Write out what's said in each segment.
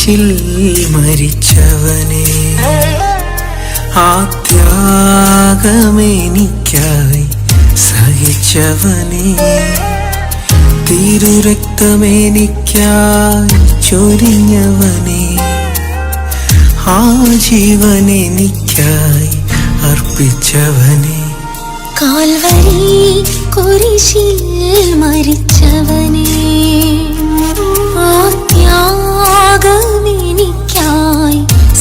കുരിശിൽ മരിച്ചവനെ, ആ ത്യാഗമെനിക്കായി സഹിച്ചവനെ, തിരുരക്തമെനിക്കായി ചൊരിഞ്ഞവനെ, ആ ജീവനെനിക്കായി അർപ്പിച്ചവനെ, കാൽവരി കുരിശിൽ മരിച്ചവനെ, ആ ത്യാഗമെനിക്കായി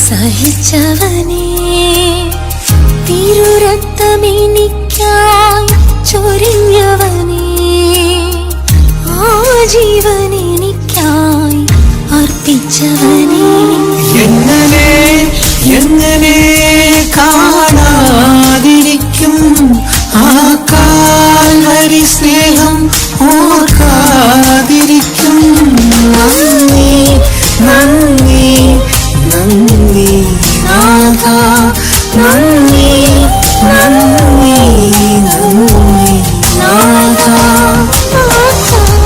സഹിച്ചവനെ, തിരുരക്തമെനിക്കായി ചൊരിഞ്ഞവനെ, ആ ജീവനെനിക്കായി അർപ്പിച്ചവനെ. എങ്ങനെ എങ്ങനെ കാണാതിരിക്കും ആ കാൽവരി സ്നേഹം, ഓർക്കാതിരിക്കും. നന്ദി നന്ദി നന്ദി നാഥ, നന്ദി നന്ദി നന്ദി നാഥ.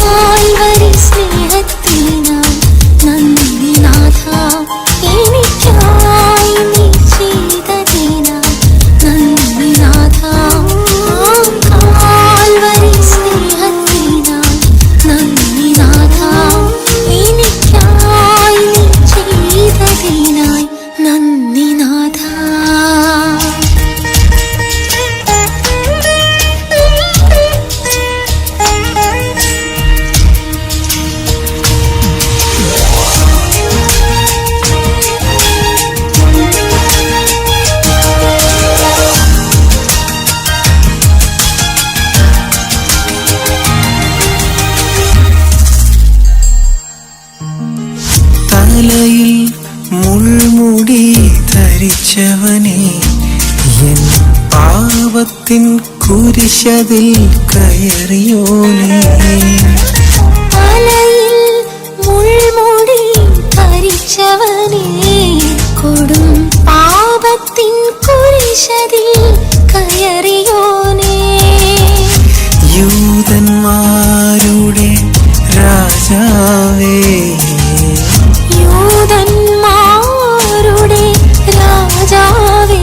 കാൽവരി സ്നേഹത്തിനായി നന്ദി നാഥ, എനിക്കായി നീ ചെയ്തതിനായി നന്ദി നാഥ. കാൽവരി സ്നേഹത്തിനായി നന്ദി നാഥ, എനിക്കായി നീ ചെയ്തതിനായി നന്ദി നാഥ. തലയിൽ മുൾമുടി ധരിച്ചവനെ, എൻ പാപത്തിൻ കുരിശതിൽ കയറിയോനെ, തലയിൽ മുൾമുടി ധരിച്ചവനെ, കൊടും പാപത്തിൻ കുരിശതിൽ കയറിയോനെ, യൂദന്മാരുടെ രാജാവേ, യൂദന്മാരുടെ രാജാവേ,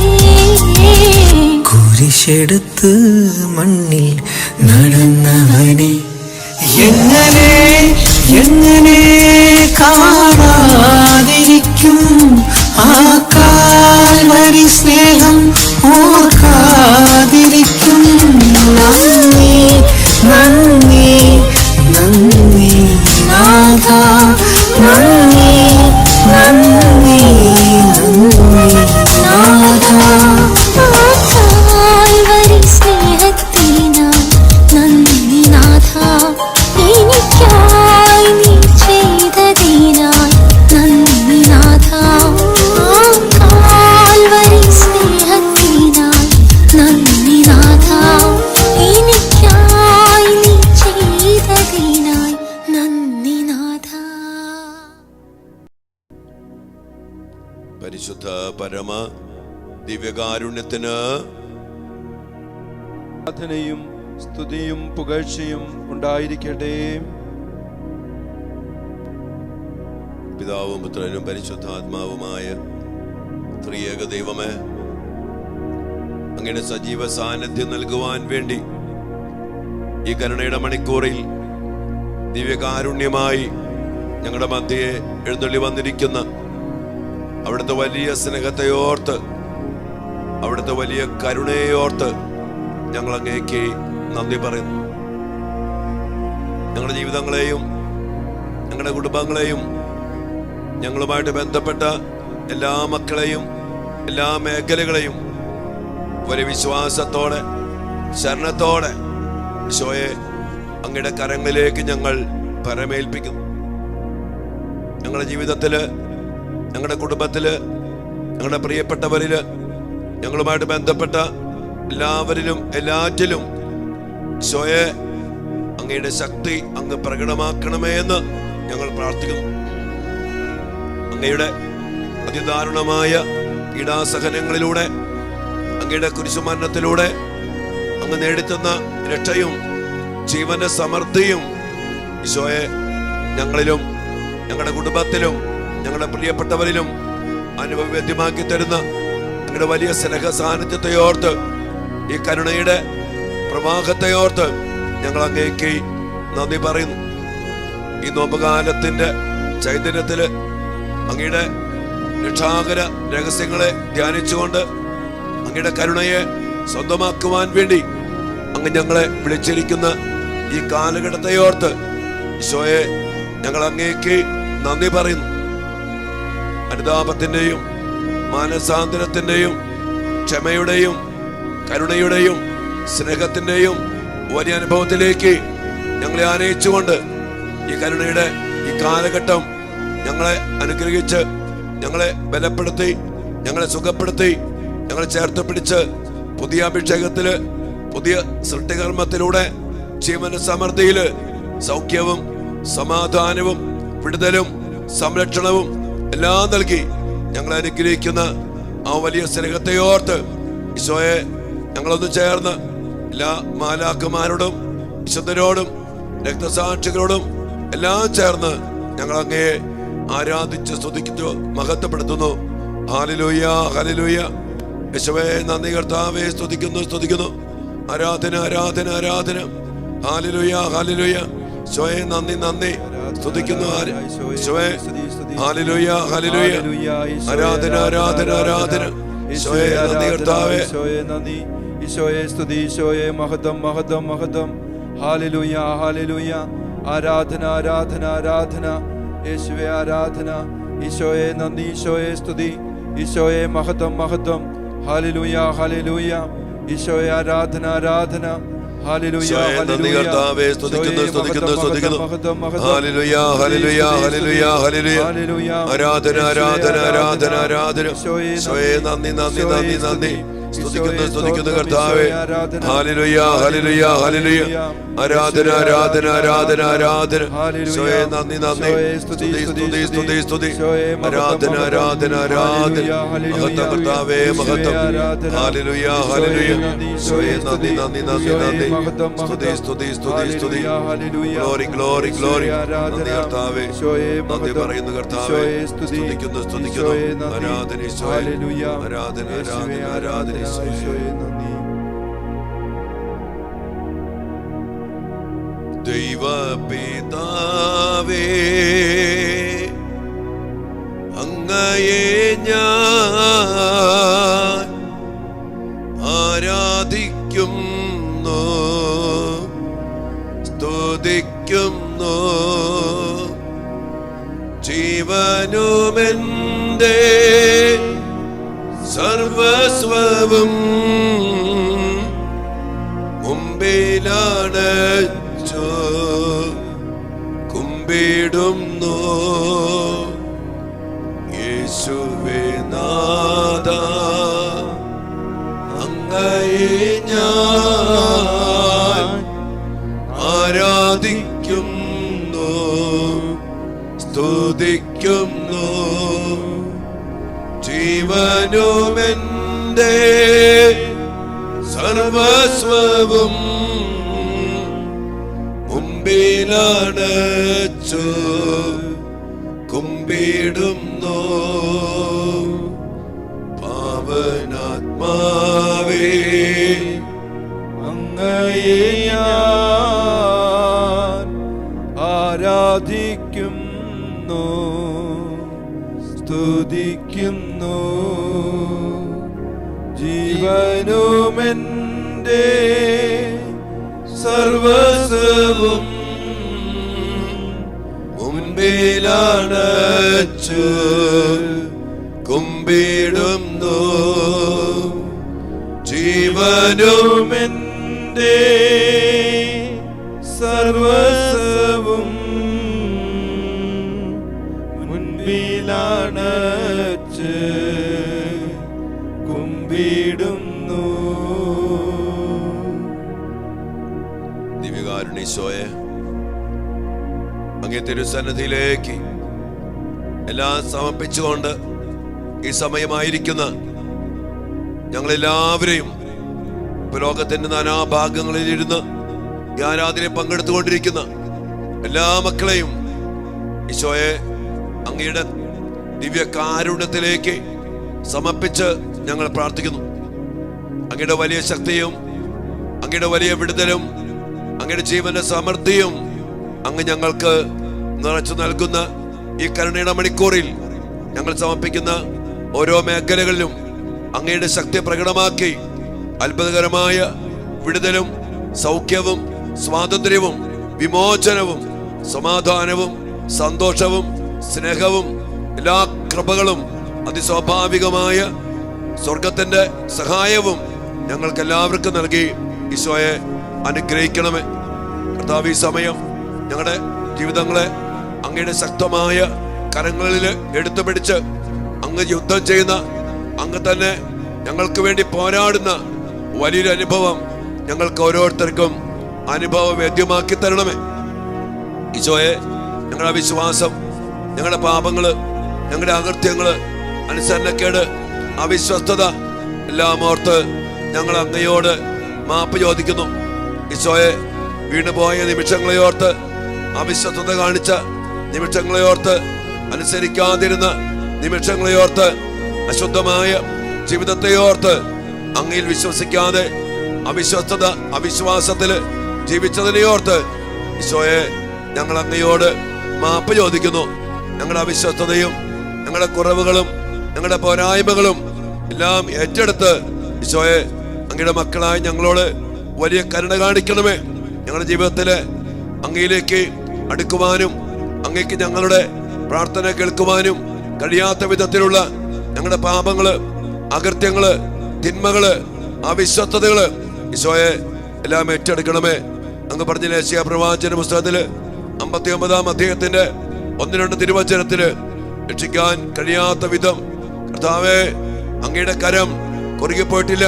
കുരിശെടുത്ത് മണ്ണിൽ നടന്നവനെ, എങ്ങനെ എങ്ങനെ കാണാതിരിക്കും ആ കാൽവരി സ്നേഹം, ഓർക്കാതിരിക്കും. നന്ദി നന്ദി നന്ദി നാഥ, നന്ദി നന്ദി നന്ദി നാഥ. കാൽവരി സ്നേഹത്തിനായി നന്ദി നാഥ, എനിക്കായി നീ ചെയ്തതിനായി നന്ദി നാഥ. കാൽവരി സ്നേഹത്തിനായി നന്ദി നാഥ, എനിക്കായി നീ ചെയ്തതിനായി നന്ദി നാഥ. പരിശുദ്ധ പരമ ദിവ്യകാരുണ്യത്തിന് പ്രാർത്ഥനയും സ്തുതിയും പുകഴ്ചയും ഉണ്ടായിരിക്കട്ടെ. പിതാവും പുത്രനും പരിശുദ്ധാത്മാവുമായ ത്രിയേക ദൈവമേ, അങ്ങയുടെ സജീവ സാന്നിധ്യം നൽകുവാൻ വേണ്ടി ഈ കരുണയുടെ മണിക്കൂറിൽ ദിവ്യകാരുണ്യമായി ഞങ്ങളുടെ മധ്യയെ എഴുന്നള്ളി വന്നിരിക്കുന്ന അവിടുത്തെ വലിയ സ്നേഹത്തെ ഓർത്ത്, അവിടുത്തെ വലിയ കരുണയെ ഓർത്ത് ഞങ്ങൾ അങ്ങേക്ക് നന്ദി പറയുന്നു. ഞങ്ങളുടെ ജീവിതങ്ങളെയും ഞങ്ങളുടെ കുടുംബങ്ങളെയും ഞങ്ങളുമായിട്ട് ബന്ധപ്പെട്ട എല്ലാ മക്കളെയും എല്ലാ മേഖലകളെയും വലിയ വിശ്വാസത്തോടെ ശരണത്തോടെ ഈശോയെ അങ്ങയുടെ കരങ്ങളിലേക്ക് ഞങ്ങൾ പരമേൽപ്പിക്കുന്നു. ഞങ്ങളുടെ ജീവിതത്തില്, ഞങ്ങളുടെ കുടുംബത്തില്, ഞങ്ങളുടെ പ്രിയപ്പെട്ടവരില്, ഞങ്ങളുമായിട്ട് ബന്ധപ്പെട്ട എല്ലാവരിലും എല്ലാറ്റിലും ഈശോയെ അങ്ങയുടെ ശക്തി അങ്ങ് പ്രകടമാക്കണമേ എന്ന് ഞങ്ങൾ പ്രാർത്ഥിക്കുന്നു. അങ്ങയുടെ അതിദാരുണമായ പീഡാസഹനങ്ങളിലൂടെ, അങ്ങയുടെ കുരിശുമരണത്തിലൂടെ അങ്ങ് നേടിത്തന്ന രക്ഷയും ജീവന്റെ സമൃദ്ധിയും ഈശോയെ ഞങ്ങളിലും ഞങ്ങളുടെ കുടുംബത്തിലും ഞങ്ങളുടെ പ്രിയപ്പെട്ടവരിലും അനുഭവവേദ്യമാക്കി തരുന്ന നിങ്ങളുടെ വലിയ സ്നേഹ സാന്നിധ്യത്തെ ഓർത്ത്, ഈ കരുണയുടെ പ്രവാഹത്തെ ഓർത്ത് ഞങ്ങൾ അങ്ങേക്ക് നന്ദി പറയുന്നു. ഈ നോമ്പുകാലത്തിന്റെ ചൈതന്യത്തില് അങ്ങയുടെ രക്ഷാകര രഹസ്യങ്ങളെ ധ്യാനിച്ചുകൊണ്ട് അങ്ങയുടെ കരുണയെ സ്വന്തമാക്കുവാൻ വേണ്ടി അങ്ങ് ഞങ്ങളെ വിളിച്ചിരിക്കുന്ന ഈ കാലഘട്ടത്തെ ഓർത്ത് ഈശോയെ ഞങ്ങൾ അങ്ങേക്ക് നന്ദി പറയുന്നു. അനുതാപത്തിന്റെയും മാനസാന്തരത്തിന്റെയും ക്ഷമയുടെയും കരുണയുടെയും സ്നേഹത്തിന്റെയും വലിയ അനുഭവത്തിലേക്ക് ഞങ്ങളെ ആനയിച്ചുകൊണ്ട് ഈ കരുണയുടെ ഈ കാലഘട്ടം ഞങ്ങളെ അനുഗ്രഹിച്ച്, ഞങ്ങളെ ബലപ്പെടുത്തി, ഞങ്ങളെ സുഖപ്പെടുത്തി, ഞങ്ങളെ ചേർത്ത് പിടിച്ച് പുതിയ അഭിഷേകത്തില്, പുതിയ സൃഷ്ടികർമ്മത്തിലൂടെ ജീവന സമൃദ്ധിയില് സൗഖ്യവും സമാധാനവും വിടുതലും സംരക്ഷണവും എല്ലാം നൽകി ഞങ്ങളെ അനുഗ്രഹിക്കുന്ന ആ വലിയ സ്നേഹത്തെ ഓർത്ത് ഈശോയെ ഞങ്ങളൊന്ന് ചേർന്ന് എല്ലാ മാലാഖമാരോടും വിശുദ്ധരോടും രക്തസാക്ഷികളോടും എല്ലാം ചേർന്ന് ഞങ്ങൾ അങ്ങയെ ആരാധിച്ച് സ്തുതിക്കുന്നു, മഹത്വപ്പെടുത്തുന്നു. Hallelujah, hallelujah. യേശുവേ നന്ദി, കർത്താവേ സ്തുതിക്കുന്നു. ആരാധന, ആരാധന, ആരാധന. Hallelujah, hallelujah. യേശുവേ നന്ദി സ്തുതിക്കുന്നു. യേശുവേ ഹല്ലേലൂയ, ഹല്ലേലൂയ. ആരാധന, ആരാധന, ആരാധന. യേശുവേ നന്ദി, കർത്താവേ നന്ദി. ഈശോയെ സ്തുതി, ഈശോയെ മഹത്വം, മഹത്വം, മഹത്വം. Hallelujah, hallelujah. ആരാധന, ആരാധന, ആരാധന. യേശുവേ ആരാധന. ഈശോയെ നന്ദി, ഈശോയെ സ്തുതി, ഈശോയെ മഹത്വം, മഹത്വം. Hallelujah, hallelujah. ഈശോയെ ആരാധന, ആരാധന. ഹല്ലേലൂയ, നന്ദി കർത്താവേ സ്തുതിക്കുന്നു. Hallelujah, hallelujah, hallelujah, hallelujah. ആരാധന, ആരാധന, ആരാധന, ആരാധന. ഈശോയെ നന്ദി, നന്ദി, നന്ദി, നന്ദി. സ്തുതിക്കുന്നു കർത്താവേ. Hallelujah, hallelujah, hallelujah. ആരാധന, ആരാധന, ആരാധന, ആരാധന. ഈശോയെ നന്ദി, നന്ദി. സ്തുതി, സ്തുതി. ആരാധന, ആരാധന, ആരാധന. മഹത്വം കർത്താവേ, മഹത്വം. Hallelujah, hallelujah. ഈശോയെ നന്ദി, നന്ദി, നന്ദി, നന്ദി. സ്തുതി. Glory, glory, glory. നന്ദി കർത്താവേ, നന്ദി പറയുന്നു കർത്താവേ. സ്തുതിക്കുന്നു. ആരാധന ഈശോയെ, ആരാധന, ആരാധന, ആരാധന. ദൈവപിതാവേ അങ്ങയെ ഞാൻ ആരാധിക്കുന്നു, സ്തുതിക്കുന്നു. ജീവനുമെന്റെ സർവസ്വവും മുമ്പിലാണച്ചു കുമ്പിടുന്നു. യേശുവേ നാഥ അങ്ങയെ ഞാൻ ആരാധിക്കുന്നു, സ്തുതിക്കുന്നു. ജീവനുമെന്റെ സർവസ്വവും മുമ്പിലാണച്ചു കുമ്പിടുന്നു. പാവനാത്മാവേ അങ്ങയെ ഞാൻ ആരാധിക്കുന്നു, സ്തുതിക്കുന്നു. ജീവനുമെന്റെ സർവസ്വവും മുമ്പിലാണച്ചു കുമ്പിടുന്നു. ജീവനുമെന്റെ സർവസ്വവും മുൻപിലാണച്ച് കുമ്പിടുന്നു. ദിവ്യകാരുണ്യീശോയെ, അങ്ങേ തിരുസന്നിധിയിലേക്ക് എല്ലാം സമർപ്പിച്ചുകൊണ്ട് ഈ സമയമായിരിക്കുന്ന ഞങ്ങളെല്ലാവരെയും ലോകത്തിന്റെ നാനാഭാഗങ്ങളിലിരുന്ന് ഈ ആരാധനയെ പങ്കെടുത്തുകൊണ്ടിരിക്കുന്ന എല്ലാ മക്കളെയും ഈശോയെ അങ്ങയുടെ ദിവ്യകാരുണ്യത്തിലേക്ക് സമർപ്പിച്ച് ഞങ്ങൾ പ്രാർത്ഥിക്കുന്നു. അങ്ങയുടെ വലിയ ശക്തിയും അങ്ങയുടെ വലിയ വിടുതലും അങ്ങയുടെ ജീവന്റെ സമൃദ്ധിയും അങ്ങ് ഞങ്ങൾക്ക് നിറച്ചു നൽകുന്ന ഈ കരുണയുടെ മണിക്കൂറിൽ ഞങ്ങൾ സമർപ്പിക്കുന്ന ഓരോ മേഖലകളിലും അങ്ങയുടെ ശക്തി പ്രകടമാക്കി അത്ഭുതകരമായ വിടുതലും സൗഖ്യവും സ്വാതന്ത്ര്യവും വിമോചനവും സമാധാനവും സന്തോഷവും സ്നേഹവും എല്ലാ കൃപകളും അതിസ്വാഭാവികമായ സ്വർഗത്തിന്റെ സഹായവും ഞങ്ങൾക്ക് എല്ലാവർക്കും നൽകി ഈശോയെ അനുഗ്രഹിക്കണമേ. കർത്താവ്, ഈ സമയം ഞങ്ങളുടെ ജീവിതങ്ങളെ അങ്ങയുടെ ശക്തമായ കരങ്ങളിൽ എടുത്തു പിടിച്ച് അങ്ങ് യുദ്ധം ചെയ്യുന്ന, അങ്ങ് തന്നെ ഞങ്ങൾക്ക് വേണ്ടി പോരാടുന്ന വലിയൊരു അനുഭവം ഞങ്ങൾക്ക് ഓരോരുത്തർക്കും അനുഭവവേദ്യമാക്കി തരണമേ. ഈശോയെ, ഞങ്ങളുടെ വിശ്വാസം, ഞങ്ങളുടെ പാപങ്ങള്, ഞങ്ങളുടെ അകൃത്യങ്ങള്, അനുസരണക്കേട്, അവിശ്വസ്തത എല്ലാം ഓർത്ത് ഞങ്ങൾ അങ്ങയോട് മാപ്പ് ചോദിക്കുന്നു. ഈശോയെ, വീണുപോയ നിമിഷങ്ങളെ ഓർത്ത്, അവിശ്വസ്തത കാണിച്ച നിമിഷങ്ങളെ ഓർത്ത്, അനുസരിക്കാതിരുന്ന നിമിഷങ്ങളെ ഓർത്ത്, അശുദ്ധമായ ജീവിതത്തെ ഓർത്ത്, അങ്ങയിൽ വിശ്വസിക്കാതെ അവിശ്വസ്തത അവിശ്വാസത്തില് ജീവിച്ചതിനെ ഓർത്ത് ഈശോയെ ഞങ്ങൾ അങ്ങയോട് മാപ്പ് ചോദിക്കുന്നു. ഞങ്ങളുടെ അവിശ്വസ്തതയും ഞങ്ങളുടെ കുറവുകളും ഞങ്ങളുടെ പോരായ്മകളും എല്ലാം ഏറ്റെടുത്ത് ഈശോയെ അങ്ങയുടെ മക്കളായി ഞങ്ങളോട് വലിയ കരുണ കാണിക്കണമേ. ഞങ്ങളുടെ ജീവിതത്തില് അങ്ങയിലേക്ക് അടുക്കുവാനും അങ്ങേക്ക് ഞങ്ങളുടെ പ്രാർത്ഥന കേൾക്കുവാനും കഴിയാത്ത വിധത്തിലുള്ള ഞങ്ങളുടെ പാപങ്ങള്, അകൃത്യങ്ങള്, തിന്മകള്, അവിശ്വസ്തതകള് ഈശോയെ എല്ലാം ഏറ്റെടുക്കണമേ. അങ്ങ് പറഞ്ഞ യേശയ്യാ പ്രവാചന പുസ്തകത്തില് 59-ാം അധ്യായത്തിന്റെ 1-2 തിരുവചനത്തില് രക്ഷിക്കാൻ കഴിയാത്ത വിധം കർത്താവേ അങ്ങയുടെ കരം കുറുകിപ്പോയിട്ടില്ല,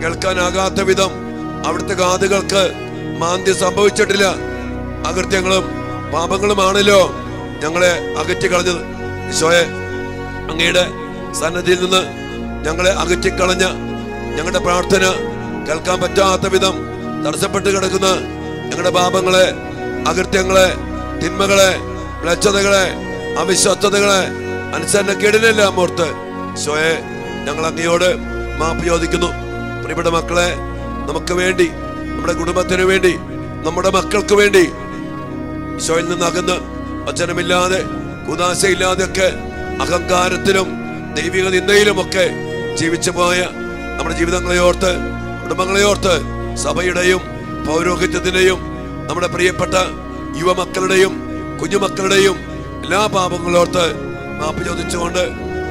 കേൾക്കാനാകാത്ത വിധം അവിടുത്തെ കാതുകൾക്ക് മാന്ദ്യം സംഭവിച്ചിട്ടില്ല. അകൃത്യങ്ങളും പാപങ്ങളുമാണല്ലോ ഞങ്ങളെ അകറ്റി കളഞ്ഞത്. ഈശോയെ, അങ്ങയുടെ സന്നദ്ധിയിൽ നിന്ന് ഞങ്ങളെ അകറ്റിക്കളഞ്ഞ, ഞങ്ങളുടെ പ്രാർത്ഥന കേൾക്കാൻ പറ്റാത്ത വിധം തടസ്സപ്പെട്ട് കിടക്കുന്ന ഞങ്ങളുടെ പാപങ്ങളെ, അകൃത്യങ്ങളെ, തിന്മകളെ, മ്ലേച്ഛതകളെ, അവിശ്വസ്തതകളെ, അനുസരണക്കേടിനെല്ലാം ഓർത്ത് ഈശോയെ ഞങ്ങൾ അങ്ങയോട് മാപ്പ് ചോദിക്കുന്നു. പ്രിയപ്പെട്ട മക്കളെ, നമുക്ക് വേണ്ടി, നമ്മുടെ കുടുംബത്തിന് വേണ്ടി, നമ്മുടെ മക്കൾക്ക് വേണ്ടി ഈശോയിൽ നിന്ന് അകന്ന് വചനമില്ലാതെ കുദാശയില്ലാതെയൊക്കെ അഹങ്കാരത്തിലും ദൈവിക നിന്ദയിലുമൊക്കെ ജീവിച്ചു പോയ നമ്മുടെ ജീവിതങ്ങളെ ഓർത്ത്, കുടുംബങ്ങളെ ഓർത്ത്, സഭയുടെയും പൗരോഹിത്യത്തിന്റെയും നമ്മുടെ പ്രിയപ്പെട്ട യുവമക്കളുടെയും കുഞ്ഞുമക്കളുടെയും എല്ലാ പാപങ്ങളോർത്ത് മാപ്പ് ചോദിച്ചുകൊണ്ട്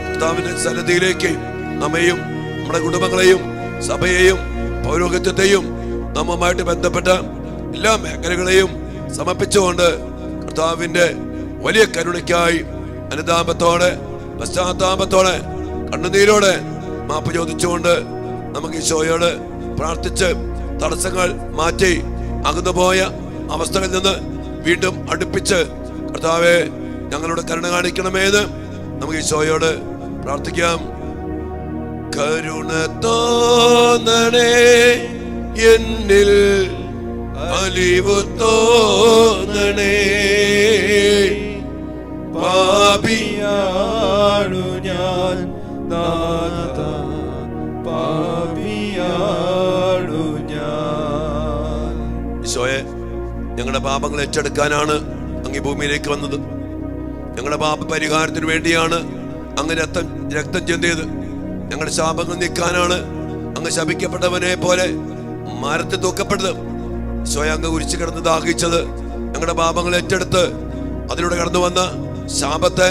കർത്താവിന്റെ സന്നിധിയിലേക്ക് നമ്മയും നമ്മുടെ കുടുംബങ്ങളെയും സഭയെയും പൗരോഹിത്യത്തെയും നമ്മുമായിട്ട് ബന്ധപ്പെട്ട എല്ലാ മേഖലകളെയും സമർപ്പിച്ചുകൊണ്ട് കർത്താവിന്റെ വലിയ കരുണയ്ക്കായി അനുതാപത്തോടെ, പശ്ചാത്താപത്തോടെ, കണ്ണുനീരോടെ മാപ്പ് ചോദിച്ചുകൊണ്ട് നമുക്ക് ഈശോയോട് പ്രാർത്ഥിച്ച് തടസ്സങ്ങൾ മാറ്റി അകന്നുപോയ അവസ്ഥകളിൽ നിന്ന് വീണ്ടും അടുപ്പിച്ച് കർത്താവെ ഞങ്ങളോട് കരുണ കാണിക്കണമേന്ന് നമുക്ക് ഈശോയോട് പ്രാർത്ഥിക്കാം. കരുണ തോന്നണേ എന്നിൽ, അലിവു തോന്നണേ, പാപിയാണു ഞാൻ നാഥ, പാപിയാണു ഞാൻ. ഈശോയെ, ഞങ്ങളുടെ പാപങ്ങൾ ഏറ്റെടുക്കാനാണ് അങ്ങ് ഈ ഭൂമിയിലേക്ക് വന്നത്. ഞങ്ങളുടെ പാപ പരിഹാരത്തിന് വേണ്ടിയാണ് അങ്ങ് രക്തം ചിന്തിയത്. ഞങ്ങളുടെ ശാപങ്ങൾ നീക്കാനാണ് അങ്ങ് ശപിക്കപ്പെട്ടവനെ പോലെ മരത്തിൽ തൂക്കപ്പെട്ടത്. ഈശോയെ, അങ്ങ് കുരിശിൽ കിടന്ന് ദാഹിച്ചത് ഞങ്ങളുടെ പാപങ്ങൾ ഏറ്റെടുത്ത് അതിലൂടെ കടന്നു വന്ന ശാപത്തെ,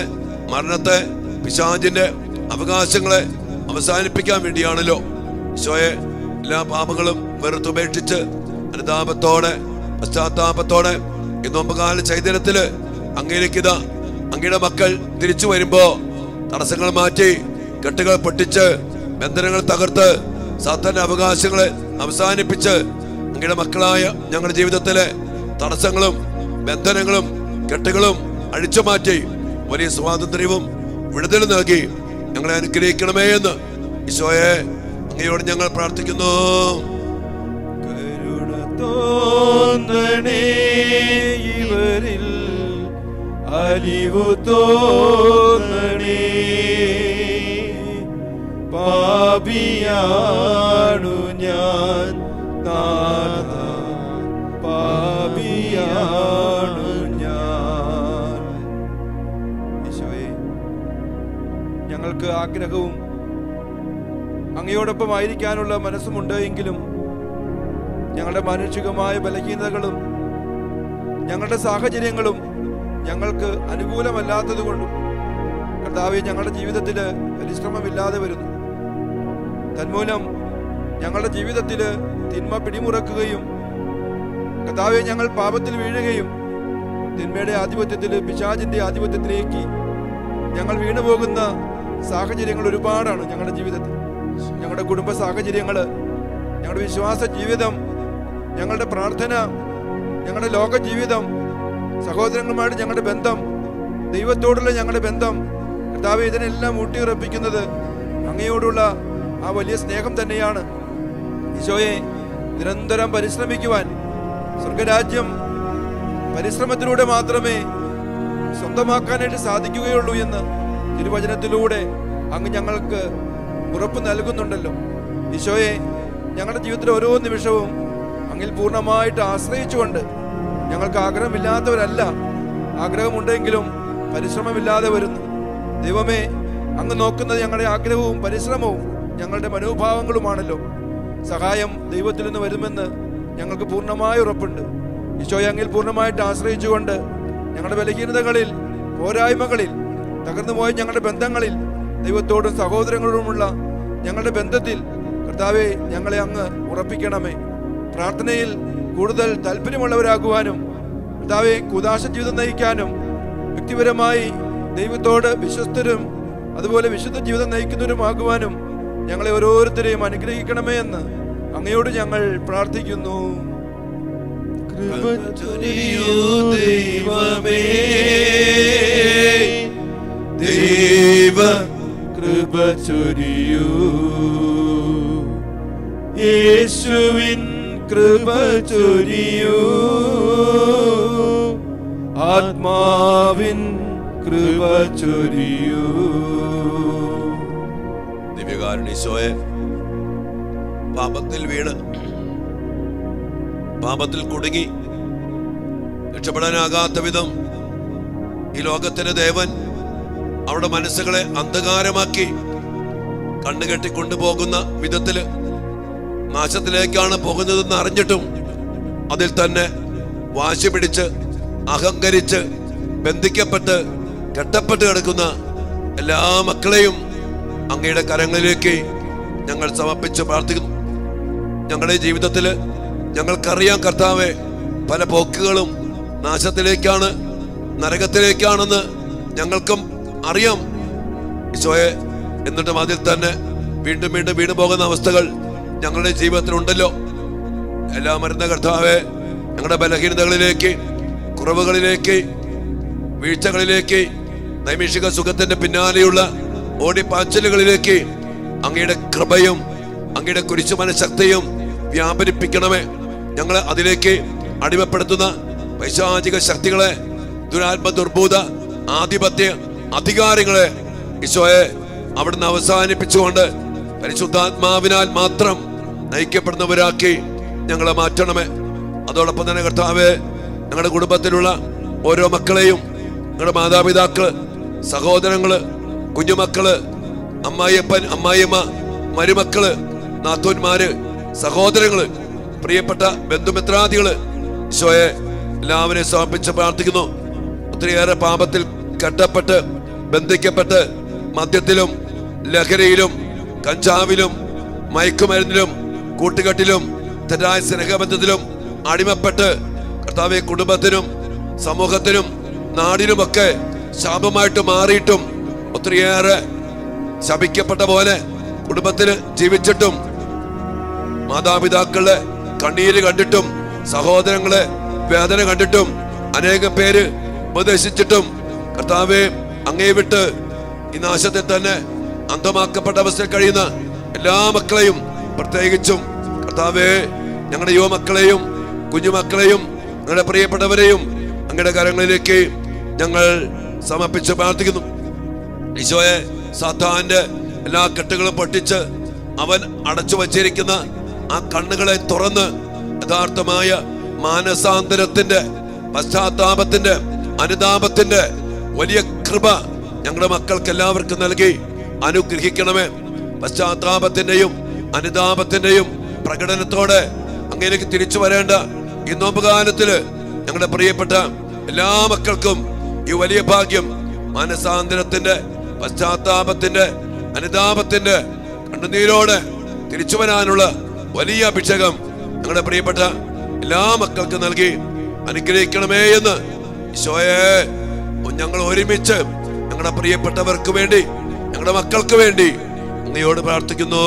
മരണത്തെ, പിശാചിന്റെ അവകാശങ്ങളെ അവസാനിപ്പിക്കാൻ വേണ്ടിയാണല്ലോ. ഈശോയെ, എല്ലാ പാപങ്ങളും വെറുത്തുപേക്ഷിച്ച് അനുതാപത്തോടെ, പശ്ചാത്താപത്തോടെ ഈ നോമ്പുകാല ചൈതന്യത്തില് അങ്ങയിലേക്കിതാ അങ്ങയുടെ മക്കൾ തിരിച്ചു വരുമ്പോ തടസ്സങ്ങൾ മാറ്റി, കെട്ടുകൾ പൊട്ടിച്ച്, ബന്ധനങ്ങൾ തകർത്ത്, സാത്താന്റെ അവകാശങ്ങളെ അവസാനിപ്പിച്ച് അങ്ങയുടെ മക്കളായ ഞങ്ങളുടെ ജീവിതത്തിലെ തടസ്സങ്ങളും ബന്ധനങ്ങളും കെട്ടുകളും അഴിച്ചു മാറ്റി വലിയ സ്വാതന്ത്ര്യവും വിടുതലും നൽകി ഞങ്ങളെ അനുഗ്രഹിക്കണമേ എന്ന് ഈശോയെ അങ്ങയോട് ഞങ്ങൾ പ്രാർത്ഥിക്കുന്നു. കരുണ തോന്നണേ ഇവരിൽ, അലിവു തോന്നണേ. പാപിയാണു ഞാൻ നാഥ, പാപിയാണു ഞാൻ. ഈശോയെ, ഞങ്ങൾക്ക് ആഗ്രഹവും അങ്ങയോടൊപ്പം ആയിരിക്കാനുള്ള മനസ്സുമുണ്ട് എങ്കിലും ഞങ്ങളുടെ മാനുഷികമായ ബലഹീനതകളും ഞങ്ങളുടെ സാഹചര്യങ്ങളും ഞങ്ങൾക്ക് അനുകൂലമല്ലാത്തതുകൊണ്ടും കർത്താവേ, ഞങ്ങളുടെ ജീവിതത്തിൽ പരിശ്രമമില്ലാതെ വരുന്നു. തന്മൂലം ഞങ്ങളുടെ ജീവിതത്തിൽ തിന്മ പിടിമുറക്കുകയും കർത്താവേ, ഞങ്ങൾ പാപത്തിൽ വീഴുകയും തിന്മയുടെ ആധിപത്യത്തിൽ, പിശാചിന്റെ ആധിപത്യത്തിലേക്ക് ഞങ്ങൾ വീണുപോകുന്ന സാഹചര്യങ്ങൾ ഒരുപാടാണ് ഞങ്ങളുടെ ജീവിതത്തിൽ. ഞങ്ങളുടെ കുടുംബ സാഹചര്യങ്ങൾ, ഞങ്ങളുടെ വിശ്വാസ ജീവിതം, ഞങ്ങളുടെ പ്രാർത്ഥന, ഞങ്ങളുടെ ലോക ജീവിതം, സഹോദരങ്ങളുമായിട്ട് ഞങ്ങളുടെ ബന്ധം, ദൈവത്തോടുള്ള ഞങ്ങളുടെ ബന്ധം, കർത്താവേ, ഇതിനെല്ലാം ഊട്ടിയുറപ്പിക്കുന്നത് അങ്ങയോടുള്ള ആ വലിയ സ്നേഹം തന്നെയാണ്. ഈശോയെ, നിരന്തരം പരിശ്രമിക്കുവാൻ, സ്വർഗരാജ്യം പരിശ്രമത്തിലൂടെ മാത്രമേ സ്വന്തമാക്കാനായിട്ട് സാധിക്കുകയുള്ളൂ എന്ന് തിരുവചനത്തിലൂടെ അങ്ങ് ഞങ്ങൾക്ക് ഉറപ്പ് നൽകുന്നുണ്ടല്ലോ. ഈശോയെ, ഞങ്ങളുടെ ജീവിതത്തിലെ ഓരോ നിമിഷവും അങ്ങിൽ പൂർണ്ണമായിട്ട് ആശ്രയിച്ചുകൊണ്ട് ഞങ്ങൾക്ക് ആഗ്രഹമില്ലാത്തവരല്ല, ആഗ്രഹമുണ്ടെങ്കിലും പരിശ്രമമില്ലാതെ വരുന്നു. ദൈവമേ, അങ്ങ് നോക്കുന്നത് ഞങ്ങളുടെ ആഗ്രഹവും പരിശ്രമവും ഞങ്ങളുടെ മനോഭാവങ്ങളുമാണല്ലോ. സഹായം ദൈവത്തിൽ നിന്ന് വരുമെന്ന് ഞങ്ങൾക്ക് പൂർണ്ണമായ ഉറപ്പുണ്ട്. ഈശോയെ, അങ്ങിൽ പൂർണ്ണമായിട്ട് ആശ്രയിച്ചുകൊണ്ട് ഞങ്ങളുടെ ബലഹീനതകളിൽ, പോരായ്മകളിൽ, തകർന്നുപോയ ഞങ്ങളുടെ ബന്ധങ്ങളിൽ, ദൈവത്തോടും സഹോദരങ്ങളോടുമുള്ള ഞങ്ങളുടെ ബന്ധത്തിൽ കർത്താവെ, ഞങ്ങളെ അങ്ങ് ഉറപ്പിക്കണമേ. പ്രാർത്ഥനയിൽ കൂടുതൽ താല്പര്യമുള്ളവരാകുവാനും കർത്താവെ, കൂദാശ ജീവിതം നയിക്കാനും വ്യക്തിപരമായി ദൈവത്തോട് വിശ്വസ്തരും അതുപോലെ വിശുദ്ധ ജീവിതം നയിക്കുന്നവരുമാകുവാനും ഞങ്ങളെ ഓരോരുത്തരെയും അനുഗ്രഹിക്കണമേ എന്ന് അങ്ങയോട് ഞങ്ങൾ പ്രാർത്ഥിക്കുന്നു. കൃപ ചൊരിയൂ ദൈവമേ, ദൈവ കൃപ ചൊരിയൂ. യേശുവിൻ കൃപ ചൊരിയൂ. ആത്മാവിൻ കൃപ ചൊരിയൂ. ദിവ്യകാരുണ്യീശോയെ, പാപത്തിൽ വീണ് പാപത്തിൽ കുടുങ്ങി രക്ഷപ്പെടാനാകാത്ത വിധം ഈ ലോകത്തിന്റെ ദേവൻ അവരുടെ മനസ്സുകളെ അന്ധകാരമാക്കി കണ്ണുകെട്ടി കൊണ്ടുപോകുന്ന വിധത്തില് നാശത്തിലേക്കാണ് പോകുന്നതെന്ന് അറിഞ്ഞിട്ടും അതിൽ തന്നെ വാശി പിടിച്ച് അഹങ്കരിച്ച് ബന്ധിക്കപ്പെട്ട് കെട്ടപ്പെട്ട് കിടക്കുന്ന എല്ലാ മക്കളെയും അങ്ങയുടെ കരങ്ങളിലേക്ക് ഞങ്ങൾ സമർപ്പിച്ച് പ്രാർത്ഥിക്കുന്നു. ഞങ്ങളുടെ ജീവിതത്തില് ഞങ്ങൾക്കറിയാം കർത്താവെ, പല പോക്കുകളും നാശത്തിലേക്കാണ്, നരകത്തിലേക്കാണെന്ന് ഞങ്ങൾക്കും അറിയാം ഈശോയെ. എന്നിട്ടും അതിൽ തന്നെ വീണ്ടും വീണ്ടും വീണു പോകുന്ന അവസ്ഥകൾ ഞങ്ങളുടെ ജീവിതത്തിലുണ്ടല്ലോ. എല്ലാം മരുന്ന കർത്താവെ, ഞങ്ങളുടെ ബലഹീനതകളിലേക്ക്, കുറവുകളിലേക്ക്, വീഴ്ചകളിലേക്ക്, നൈമിഷിക സുഖത്തിന്റെ പിന്നാലെയുള്ള ഓടിപ്പാച്ചലുകളിലേക്ക് അങ്ങയുടെ കൃപയും അങ്ങയുടെ കുരിശു മനഃശക്തിയും വ്യാപരിപ്പിക്കണമേ. ഞങ്ങളെ അതിലേക്ക് അടിമപ്പെടുത്തുന്ന പൈശാചിക ശക്തികളെ, ദുരാത്മ ദുർബോധ ആധിപത്യ അധികാരങ്ങളെ ഈശോയെ അവിടുന്ന് അവസാനിപ്പിച്ചുകൊണ്ട് പരിശുദ്ധാത്മാവിനാൽ മാത്രം നയിക്കപ്പെടുന്നവരാക്കി ഞങ്ങളെ മാറ്റണമേ. അതോടൊപ്പം തന്നെ കർത്താവെ, ഞങ്ങളുടെ കുടുംബത്തിലുള്ള ഓരോ മക്കളെയും, ഞങ്ങളുടെ മാതാപിതാക്കള്, സഹോദരങ്ങള്, കുഞ്ഞുമക്കള്, അമ്മായിയപ്പൻ, അമ്മായിയമ്മ, മരുമക്കള്, നാത്തൂന്മാര്, സഹോദരങ്ങള്, പ്രിയപ്പെട്ട ബന്ധുമിത്രാദികള് ഈശോയെ എല്ലാവരെയും സമർപ്പിച്ച് പ്രാർത്ഥിക്കുന്നു. ഒത്തിരിയേറെ പാപത്തിൽ കെട്ടപ്പെട്ട് ബന്ധിക്കപ്പെട്ട് മദ്യത്തിലും ലഹരിയിലും കഞ്ചാവിലും മയക്കുമരുന്നിലും കൂട്ടുകെട്ടിലും തെറ്റായ സ്നേഹബന്ധത്തിലും അടിമപ്പെട്ട് കർത്താവെ, കുടുംബത്തിനും സമൂഹത്തിനും നാടിനുമൊക്കെ ശാപമായിട്ട് മാറിയിട്ടും ഒത്തിരിയേറെ ശപിക്കപ്പെട്ട പോലെ കുടുംബത്തിന് ജീവിച്ചിട്ടും മാതാപിതാക്കളെ കണ്ണീര് കണ്ടിട്ടും സഹോദരങ്ങളെ വേദന കണ്ടിട്ടും അനേകം പേര് ഉപദേശിച്ചിട്ടും കർത്താവെ, അങ്ങേ വിട്ട് ഈ നാശത്തെ തന്നെ അന്ധമാക്കപ്പെട്ട അവസ്ഥയിൽ കഴിയുന്ന എല്ലാ മക്കളെയും, പ്രത്യേകിച്ചും കർത്താവെ, ഞങ്ങളുടെ യുവമക്കളെയും കുഞ്ഞുമക്കളെയും ഞങ്ങളുടെ പ്രിയപ്പെട്ടവരെയും അങ്ങയുടെ കരങ്ങളിലേക്ക് ഞങ്ങൾ സമർപ്പിച്ച് പ്രാർത്ഥിക്കുന്നു. ഈശോയെ, സാത്താന്റെ എല്ലാ കെട്ടുകളും പൊട്ടിച്ച് അവൻ അടച്ചു വച്ചിരിക്കുന്ന ആ കണ്ണുകളെ തുറന്ന് യഥാർത്ഥമായ മാനസാന്തരത്തിന്റെ, പശ്ചാത്താപത്തിന്റെ, അനുതാപത്തിന്റെ വലിയ കൃപ ഞങ്ങളുടെ മക്കൾക്ക് എല്ലാവർക്കും നൽകി അനുഗ്രഹിക്കണമേ. പശ്ചാത്താപത്തിന്റെയും അനുതാപത്തിന്റെയും പ്രകടനത്തോടെ അങ്ങേലേക്ക് തിരിച്ചു വരേണ്ട ഈ നോമ്പുകാലത്തില് ഞങ്ങളുടെ പ്രിയപ്പെട്ട എല്ലാ മക്കൾക്കും ഈ വലിയ ഭാഗ്യം, മാനസാന്തരത്തിന്റെ, പശ്ചാത്താപത്തിന്റെ, അനുതാപത്തിന്റെ കണ്ണുനീരോടെ തിരിച്ചു വരാനുള്ള വലിയ അഭിഷേകം ഞങ്ങളുടെ പ്രിയപ്പെട്ട എല്ലാ മക്കൾക്കും നൽകി അനുഗ്രഹിക്കണമേ എന്ന് ഈശോയെ ഞങ്ങൾ ഒരുമിച്ച് ഞങ്ങളുടെ പ്രിയപ്പെട്ടവർക്ക് വേണ്ടി, ഞങ്ങളുടെ മക്കൾക്ക് വേണ്ടി അങ്ങയോട് പ്രാർത്ഥിക്കുന്നു.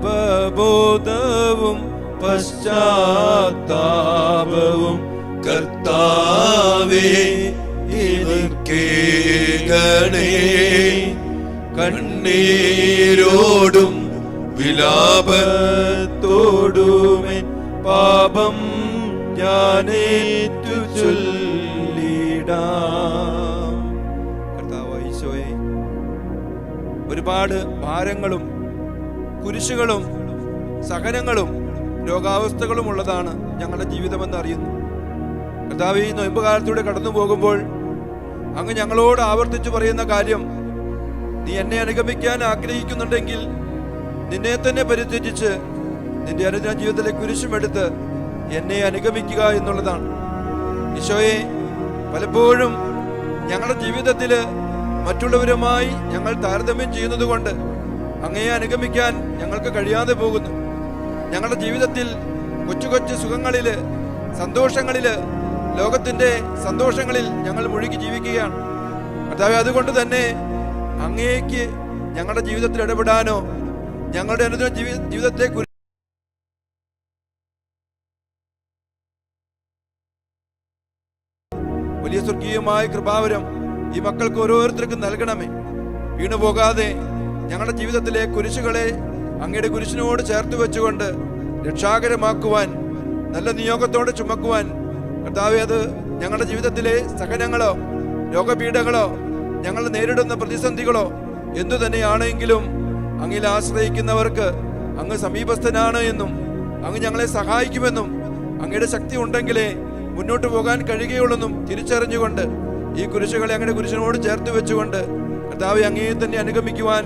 പാപബോധവും പശ്ചാത്താപവും കർത്താവേ എനിക്കേകണേ. കണ്ണീരോടും വിലാപത്തോടുമേ പാപം ഞാനേറ്റു ചൊല്ലിടാം. കർത്താവായ ഈശോയെ, ഒരുപാട് ഭാരങ്ങളും കുരിശുകളും സഹനങ്ങളും രോഗാവസ്ഥകളും ഉള്ളതാണ് ഞങ്ങളുടെ ജീവിതമെന്ന് അറിയുന്നു. കർത്താവ്, ഈ നൊയമ്പ് കാലത്തൂടെ കടന്നു പോകുമ്പോൾ അങ്ങ് ഞങ്ങളോട് ആവർത്തിച്ചു പറയുന്ന കാര്യം, നീ എന്നെ അനുഗമിക്കാൻ ആഗ്രഹിക്കുന്നുണ്ടെങ്കിൽ നിന്നെ തന്നെ പരിത്യജിച്ച് നിന്റെ അനുദിന ജീവിതത്തിലെ കുരിശുമെടുത്ത് എന്നെ അനുഗമിക്കുക എന്നുള്ളതാണ്. ഈശോയെ, പലപ്പോഴും ഞങ്ങളുടെ ജീവിതത്തിൽ മറ്റുള്ളവരുമായി ഞങ്ങൾ താരതമ്യം ചെയ്യുന്നത് കൊണ്ട് അങ്ങയെ അനുഗമിക്കാൻ ഞങ്ങൾക്ക് കഴിയാതെ പോകുന്നു. ഞങ്ങളുടെ ജീവിതത്തിൽ കൊച്ചു കൊച്ചു സുഖങ്ങളില്, സന്തോഷങ്ങളില്, ലോകത്തിന്റെ സന്തോഷങ്ങളിൽ ഞങ്ങൾ മുഴുകി ജീവിക്കുകയാണ്. കർത്താവേ, അതുകൊണ്ട് തന്നെ അങ്ങേക്ക് ഞങ്ങളുടെ ജീവിതത്തിൽ ഇടപെടാനോ ഞങ്ങളുടെ അനുദിന ജീവിതത്തെ വലിയ സ്വർഗീയമായ കൃപാവരം ഈ മക്കൾക്ക് ഓരോരുത്തർക്കും നൽകണമേ. വീണുപോകാതെ ഞങ്ങളുടെ ജീവിതത്തിലെ കുരിശുകളെ അങ്ങയുടെ കുരിശിനോട് ചേർത്ത് വെച്ചുകൊണ്ട് രക്ഷാകരമാക്കുവാൻ, നല്ല നിയോഗത്തോടെ ചുമക്കുവാൻ കർത്താവേ, അത് ഞങ്ങളുടെ ജീവിതത്തിലെ സഹനങ്ങളോ രോഗപീഠകളോ ഞങ്ങൾ നേരിടുന്ന പ്രതിസന്ധികളോ എന്തു തന്നെയാണെങ്കിലും അങ്ങിൽ ആശ്രയിക്കുന്നവർക്ക് അങ്ങ് സമീപസ്ഥനാണ് എന്നും അങ്ങ് ഞങ്ങളെ സഹായിക്കുമെന്നും അങ്ങയുടെ ശക്തി ഉണ്ടെങ്കിലേ മുന്നോട്ട് പോകാൻ കഴിയുകയുള്ളെന്നും തിരിച്ചറിഞ്ഞുകൊണ്ട് ഈ കുരിശുകളെ അങ്ങയുടെ കുരിശിനോട് ചേർത്ത് വെച്ചുകൊണ്ട് കർത്താവെ അങ്ങയെ തന്നെ അനുഗമിക്കുവാൻ,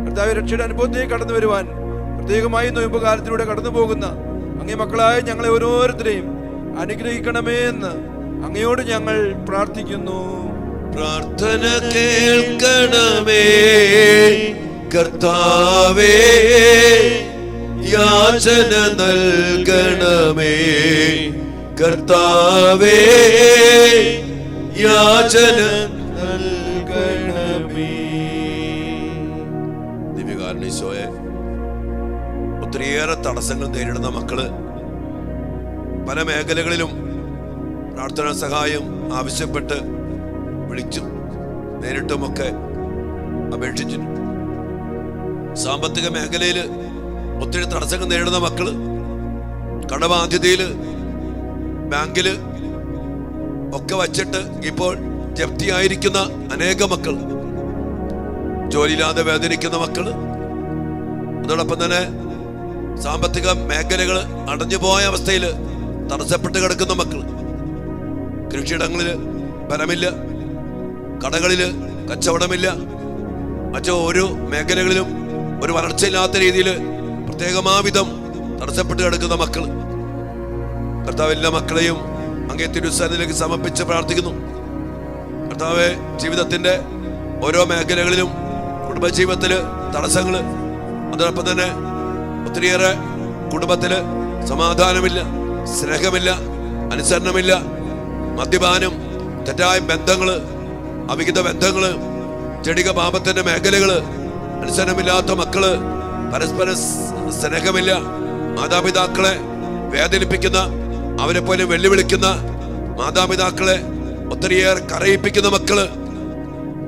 കർത്താവെ രക്ഷയുടെ അനുഭവത്തിലേക്ക് കടന്നു വരുവാൻ, പ്രത്യേകമായി നൊയമ്പ് കാലത്തിലൂടെ കടന്നു പോകുന്ന അങ്ങേ മക്കളായ ഞങ്ങളെ ഓരോരുത്തരെയും അനുഗ്രഹിക്കണമേ എന്ന് അങ്ങയോട് ഞങ്ങൾ പ്രാർത്ഥിക്കുന്നു. പ്രാർത്ഥന കേൾക്കണമേ കർത്താവേ, യാചന നൽകണമേ കർത്താവേ, യാചന നൽകണമേ. ദിവ്യകാരുണ്യീശോയെ, ഒത്തിരിയേറെ തടസ്സങ്ങൾ നേരിടുന്ന മക്കള് പല മേഖലകളിലും പ്രാർത്ഥനാ സഹായം ആവശ്യപ്പെട്ട് വിളിച്ചും നേരിട്ടുമൊക്കെ അപേക്ഷിച്ചിട്ടുണ്ട്. സാമ്പത്തിക മേഖലയിൽ ഒത്തിരി തടസ്സങ്ങൾ നേരിടുന്ന മക്കള്, കടബാധ്യതയില് ബാങ്കില് ഒക്കെ വച്ചിട്ട് ഇപ്പോൾ ജപ്തിയായിരിക്കുന്ന അനേക മക്കൾ, ജോലിയില്ലാതെ വേദനിക്കുന്ന മക്കള്, അതോടൊപ്പം തന്നെ സാമ്പത്തിക മേഖലകൾ അടഞ്ഞുപോയ അവസ്ഥയിൽ തടസ്സപ്പെട്ട് കിടക്കുന്ന മക്കൾ, കൃഷിയിടങ്ങളില് ഫലമില്ല, കടകളില് കച്ചവടമില്ല, മറ്റു ഓരോ മേഖലകളിലും ഒരു വളർച്ചയില്ലാത്ത രീതിയിൽ പ്രത്യേകമാവിധം തടസ്സപ്പെട്ട് കിടക്കുന്ന മക്കൾ, കർത്താവ് എല്ലാ മക്കളെയും അങ്ങേ തിരുസന്നിധിയിലേക്ക് സമർപ്പിച്ച് പ്രാർത്ഥിക്കുന്നു. കർത്താവെ, ജീവിതത്തിന്റെ ഓരോ മേഖലകളിലും കുടുംബജീവിതത്തില് തടസ്സങ്ങള്, അതോടൊപ്പം തന്നെ ഒത്തിരിയേറെ കുടുംബത്തില് സമാധാനമില്ല, സ്നേഹമില്ല, അനുസരണമില്ല, മദ്യപാനം, തെറ്റായ ബന്ധങ്ങള്, അവിഹിത ബന്ധങ്ങള്, ജഡിക പാപത്തിന്റെ മേഖലകള്, അനുസരണമില്ലാത്ത മക്കള്, പരസ്പര സ്നേഹമില്ല, മാതാപിതാക്കളെ വേദനിപ്പിക്കുന്ന, അവരെ പോലെ വെല്ലുവിളിക്കുന്ന മാതാപിതാക്കളെ ഒത്തിരിയേറെ കരയിപ്പിക്കുന്ന മക്കള്,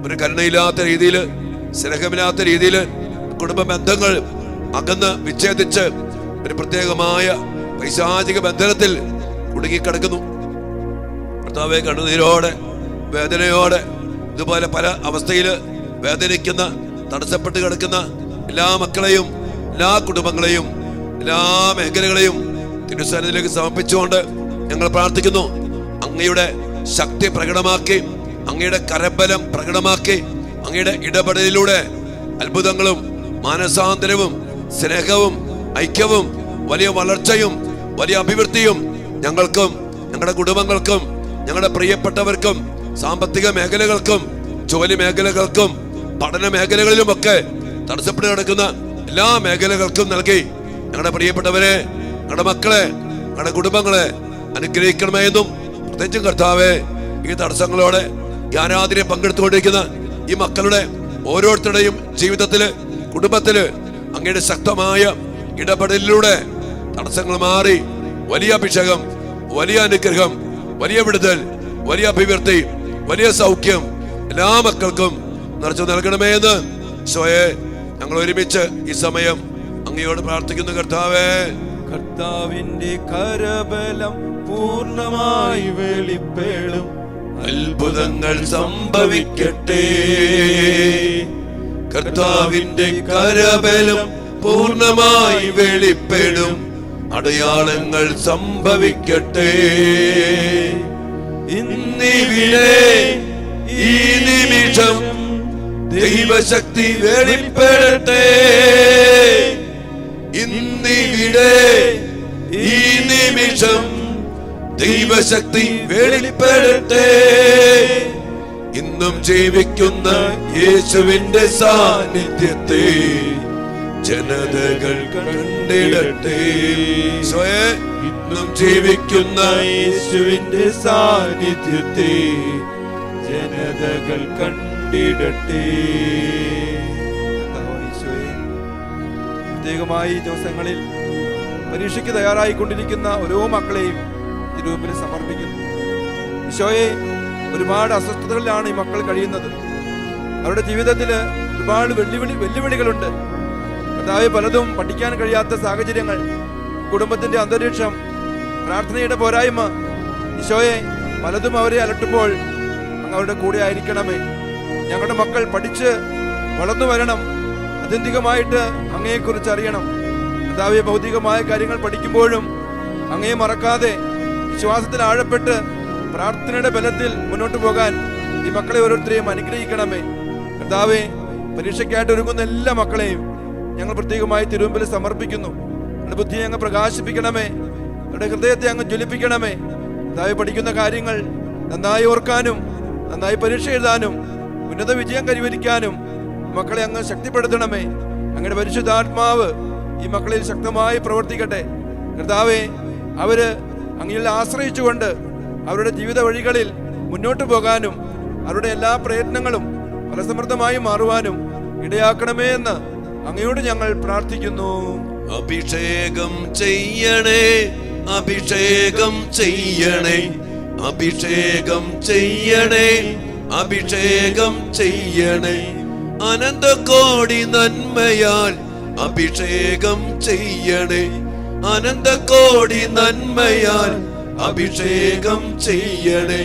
ഒരു കരുണയില്ലാത്ത രീതിയില്, സ്നേഹമില്ലാത്ത രീതിയില് കുടുംബ ബന്ധങ്ങൾ അകന്ന് വിച്ഛേദിച്ച് ഒരു പ്രത്യേകമായ പൈശാചിക ബന്ധനത്തിൽ കുടുങ്ങിക്കിടക്കുന്നു. കർത്താവെ, കണ്ണുനീരോടെ വേദനയോടെ ഇതുപോലെ പല അവസ്ഥയിൽ വേദനിക്കുന്ന തടസ്സപ്പെട്ട് കിടക്കുന്ന എല്ലാ മക്കളെയും എല്ലാ കുടുംബങ്ങളെയും എല്ലാ മേഖലകളെയും തിരുസന്നിധിയിലേക്ക് സമർപ്പിച്ചുകൊണ്ട് ഞങ്ങൾ പ്രാർത്ഥിക്കുന്നു. അങ്ങയുടെ ശക്തി പ്രകടമാക്കി, അങ്ങയുടെ കരബലം പ്രകടമാക്കി, അങ്ങയുടെ ഇടപെടലിലൂടെ അത്ഭുതങ്ങളും മാനസാന്തരവും സ്നേഹവും ഐക്യവും വലിയ വളർച്ചയും വലിയ അഭിവൃദ്ധിയും ഞങ്ങൾക്കും ഞങ്ങളുടെ കുടുംബങ്ങൾക്കും ഞങ്ങളുടെ പ്രിയപ്പെട്ടവർക്കും സാമ്പത്തിക മേഖലകൾക്കും ജോലി മേഖലകൾക്കും പഠന മേഖലകളിലുമൊക്കെ തടസ്സപ്പെട്ട് കിടക്കുന്ന എല്ലാ മേഖലകൾക്കും നൽകി ഞങ്ങളുടെ പ്രിയപ്പെട്ടവരെ, ഞങ്ങളുടെ മക്കളെ, ഞങ്ങളുടെ കുടുംബങ്ങളെ അനുഗ്രഹിക്കണമെന്നും പ്രത്യേകിച്ചും കർത്താവെ, ഈ തടസ്സങ്ങളോടെ ഈ ആരാധനയെ പങ്കെടുത്തുകൊണ്ടിരിക്കുന്ന ഈ മക്കളുടെ ഓരോരുത്തരുടെയും ജീവിതത്തില് കുടുംബത്തില് അങ്ങയുടെ ശക്തമായ ഇടപെടലിലൂടെ തടസ്സങ്ങൾ മാറി വലിയ അഭിഷേകം, വലിയ അനുഗ്രഹം, വലിയ വിടുതൽ, വലിയ അഭിവൃദ്ധി, വലിയ സൗഖ്യം എല്ലാ മക്കൾക്കും നിറച്ചു നൽകണമേ എന്ന് ഈശോയെ ഞങ്ങൾ ഒരുമിച്ച് ഈ സമയം അങ്ങയോട് പ്രാർത്ഥിക്കുന്നു. കർത്താവേ, കർത്താവിന്റെ കരബലം പൂർണ്ണമായി വെളിപ്പെടും, അത്ഭുതങ്ങൾ സംഭവിക്കട്ടെ. കർത്താവിന്റെ കരബലം പൂർണ്ണമായി വെളിപ്പെടും, അടയാളങ്ങൾ സംഭവിക്കട്ടെ. ഇന്നിവിടെ ഈ നിമിഷം ദൈവശക്തി വെളിപ്പെടട്ടെ. ഇന്നിവിടെ ഈ നിമിഷം ദൈവശക്തി വെളിപ്പെടട്ടെ. ഇന്നും ജീവിക്കുന്ന യേശുവിന്റെ സാന്നിധ്യത്തെ ജനതകൾ കണ്ടിടട്ടെ. ഇന്നും ജീവിക്കുന്ന യേശുവിന്റെ സാന്നിധ്യത്തെ ജനതകൾ കണ്ടിടട്ടെ. പ്രത്യേകമായി ഈ ദിവസങ്ങളിൽ പരീക്ഷയ്ക്ക് തയ്യാറായിക്കൊണ്ടിരിക്കുന്ന ഓരോ മക്കളെയും തിരുമുമ്പിൽ സമർപ്പിക്കുന്നു. ഈശോയെ, ഒരുപാട് അസ്വസ്ഥതകളിലാണ് ഈ മക്കൾ കഴിയുന്നത്. അവരുടെ ജീവിതത്തിൽ ഒരുപാട് വെല്ലുവിളികളുണ്ട്. കർത്താവേ, പലതും പഠിക്കാൻ കഴിയാത്ത സാഹചര്യങ്ങൾ, കുടുംബത്തിന്റെ അന്തരീക്ഷം, പ്രാർത്ഥനയുടെ പോരായ്മ. ഈശോയെ, പലതും അവരെ അലട്ടുമ്പോൾ അങ്ങ് അവരുടെ കൂടെ ആയിരിക്കണമേ. ഞങ്ങളുടെ മക്കൾ പഠിച്ച് വളർന്നു വരണം, ആത്യന്തികമായിട്ട് അങ്ങയെക്കുറിച്ച് അറിയണം. കർത്താവേ, ഭൗതികമായ കാര്യങ്ങൾ പഠിക്കുമ്പോഴും അങ്ങയെ മറക്കാതെ വിശ്വാസത്തിൽ ആഴപ്പെട്ട് പ്രാർത്ഥനയുടെ ബലത്തിൽ മുന്നോട്ട് പോകാൻ ഈ മക്കളെ ഓരോരുത്തരെയും അനുഗ്രഹിക്കണമേ. കർത്താവേ, പരീക്ഷയ്ക്കായിട്ട് ഒരുങ്ങുന്ന എല്ലാ മക്കളെയും ഞങ്ങൾ പ്രത്യേകമായി തിരുമുമ്പിൽ സമർപ്പിക്കുന്നു. അവരുടെ ബുദ്ധിയെ അങ്ങ് പ്രകാശിപ്പിക്കണമേ, അവരുടെ ഹൃദയത്തെ അങ്ങ് ജ്വലിപ്പിക്കണമേ. കർത്താവേ, പഠിക്കുന്ന കാര്യങ്ങൾ നന്നായി ഓർക്കാനും നന്നായി പരീക്ഷ എഴുതാനും ഉന്നത വിജയം കൈവരിക്കാനും മക്കളെ അങ്ങ് ശക്തിപ്പെടുത്തണമേ. അങ്ങയുടെ പരിശുദ്ധാത്മാവ് ഈ മക്കളിൽ ശക്തമായി പ്രവർത്തിക്കട്ടെ. കർത്താവേ, അവര് അങ്ങയിൽ ആശ്രയിച്ചുകൊണ്ട് അവരുടെ ജീവിത വഴികളിൽ മുന്നോട്ട് പോകാനും അവരുടെ എല്ലാ പ്രയത്നങ്ങളും ഫലസമൃദ്ധമായി മാറുവാനും ഇടയാക്കണമേ എന്ന് അങ്ങയോട് ഞങ്ങൾ പ്രാർത്ഥിക്കുന്നു. അഭിഷേകം ചെയ്യണേ, അഭിഷേകം ചെയ്യണേ, അഭിഷേകം ചെയ്യണേ, അഭിഷേകം ചെയ്യണേ. അനന്തകോടി നന്മയാൽ അഭിഷേകം ചെയ്യണേ, അനന്തകോടി നന്മയാൽ അഭിഷേകം ചെയ്യണേ,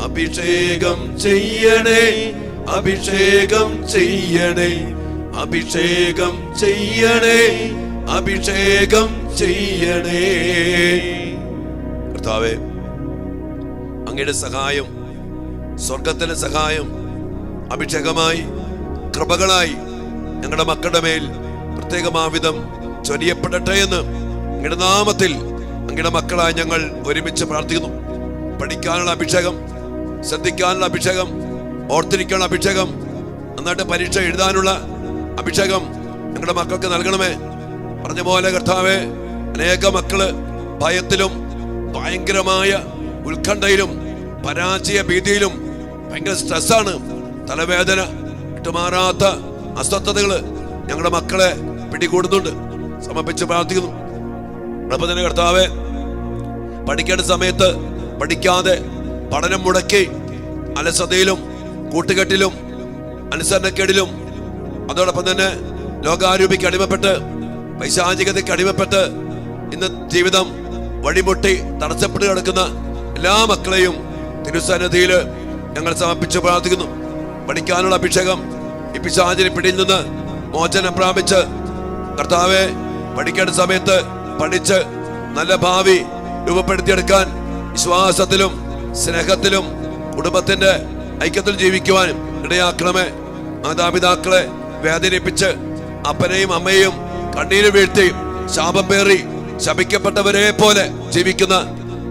അഭിഷേകം ചെയ്യണേ, അഭിഷേകം ചെയ്യണേ, അഭിഷേകം ചെയ്യണേ, അഭിഷേകം ചെയ്യണേ. കർത്താവേ, അങ്ങയുടെ സഹായം, സ്വർഗത്തിലെ സഹായം അഭിഷേകമായി കൃപകളായി ഞങ്ങളുടെ മക്കളുടെ മേൽ പ്രത്യേകമാവിധം ചൊരിയപ്പെടട്ടെ എന്ന് അങ്ങയുടെ നാമത്തിൽ അങ്ങയുടെ മക്കളായി ഞങ്ങൾ ഒരുമിച്ച് പ്രാർത്ഥിക്കുന്നു. പഠിക്കാനുള്ള അഭിഷേകം, ശ്രദ്ധിക്കാനുള്ള അഭിഷേകം, ഓർത്തിരിക്കാനുള്ള അഭിഷേകം, നന്നായിട്ട് പരീക്ഷ എഴുതാനുള്ള അഭിഷേകം ഞങ്ങളുടെ മക്കൾക്ക് നൽകണമേ. പറഞ്ഞ പോലെ കർത്താവേ, അനേക മക്കള് ഭയത്തിലും ഭയങ്കരമായ ഉത്കണ്ഠയിലും പരാജയ ഭീതിയിലും ഭയങ്കര സ്ട്രെസ്സാണ്, തലവേദന, വിട്ടുമാറാത്ത അസ്വസ്ഥതകള് ഞങ്ങളുടെ മക്കളെ പിടികൂടുന്നുണ്ട്. സമർപ്പിച്ച് പ്രാർത്ഥിക്കുന്നു. അപ്പം തന്നെ കർത്താവേ, പഠിക്കേണ്ട സമയത്ത് പഠിക്കാതെ പഠനം മുടക്കി അലസതയിലും കൂട്ടുകെട്ടിലും അനുസരണക്കേടിലും അതോടൊപ്പം തന്നെ ലോകാരൂപിക്ക് അടിമപ്പെട്ട് പൈശാചികതയ്ക്ക് അടിമപ്പെട്ട് ഇന്ന് ജീവിതം വഴിമുട്ടി തടസ്സപ്പെട്ട് കിടക്കുന്ന എല്ലാ മക്കളെയും തിരുസന്നിധിയിൽ ഞങ്ങൾ സമർപ്പിച്ച് പ്രാർത്ഥിക്കുന്നു. പഠിക്കാനുള്ള അഭിഷേകം ഈ പിശാചിന്റെ പിടിയിൽ നിന്ന് മോചനം പ്രാപിച്ച് കർത്താവെ പഠിക്കേണ്ട സമയത്ത് പഠിച്ച് നല്ല ഭാവി രൂപപ്പെടുത്തിയെടുക്കാൻ വിശ്വാസത്തിലും സ്നേഹത്തിലും കുടുംബത്തിന്റെ ഐക്യത്തിൽ ജീവിക്കുവാനും ഇടയാക്കണമേ. മാതാപിതാക്കളെ വേദനിപ്പിച്ച് അപ്പനെയും അമ്മയെയും കണ്ണീര് വീഴ്ത്തി ശാപം പേറി ശപിക്കപ്പെട്ടവരെ പോലെ ജീവിക്കുന്ന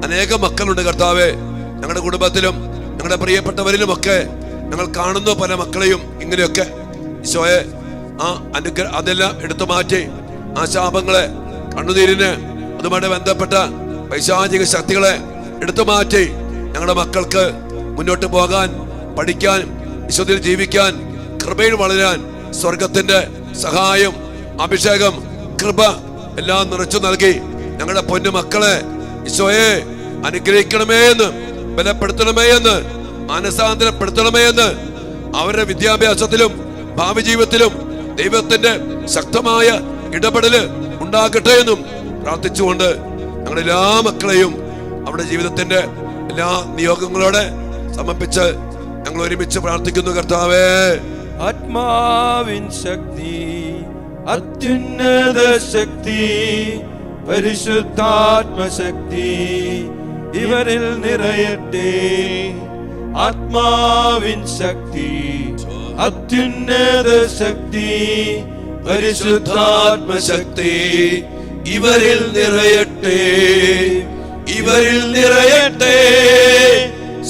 അനേകം മക്കളുണ്ട് കർത്താവെ. ഞങ്ങളുടെ കുടുംബത്തിലും ഞങ്ങളുടെ പ്രിയപ്പെട്ടവരിലുമൊക്കെ ഞങ്ങൾ കാണുന്നു പല മക്കളെയും ഇങ്ങനെയൊക്കെ. ഈശോയെ ആ അതെല്ലാം എടുത്തു മാറ്റി ആ ശാപങ്ങളെ, കണ്ണുനീരിന് അതുമായി ബന്ധപ്പെട്ട പൈശാചിക ശക്തികളെ എടുത്തു മാറ്റി ഞങ്ങളുടെ മക്കൾക്ക് മുന്നോട്ട് പോകാൻ, പഠിക്കാൻ, വിശുദ്ധിയിൽ ജീവിക്കാൻ, കൃപയിൽ വളരാൻ സ്വർഗത്തിന്റെ സഹായം, അഭിഷേകം, കൃപ എല്ലാം നിറച്ചു നൽകി ഞങ്ങളുടെ പൊന്നു മക്കളെ ഈശോയെ അനുഗ്രഹിക്കണമേ എന്ന്, ബലപ്പെടുത്തണമേ എന്ന്, മാനസാന്തരപ്പെടുത്തണമേ എന്ന്, അവരുടെ വിദ്യാഭ്യാസത്തിലും ഭാവി ജീവിതത്തിലും ദൈവത്തിന്റെ ശക്തമായ ഇടപെടല് ഉണ്ടാകട്ടെ എന്നും പ്രാർത്ഥിച്ചുകൊണ്ട് ഞങ്ങളുടെ എല്ലാ മക്കളെയും അവരുടെ ജീവിതത്തിന്റെ എല്ലാ നിയോഗങ്ങളോടെ സമർപ്പിച്ച് ഞങ്ങൾ ഒരുമിച്ച് പ്രാർത്ഥിക്കുന്നു. കർത്താവേ, ആത്മാവിൻ ശക്തി, അത്യുന്നത ശക്തി, പരിശുദ്ധാത്മശക്തി ഇവരിൽ നിറയട്ടെ. ആത്മാവിൻ ശക്തി, അത്യുന്നത ശക്തി, പരിശുദ്ധാത്മശക്തി ഇവരിൽ നിറയട്ടെ. ഇവരിൽ നിറയട്ടെ,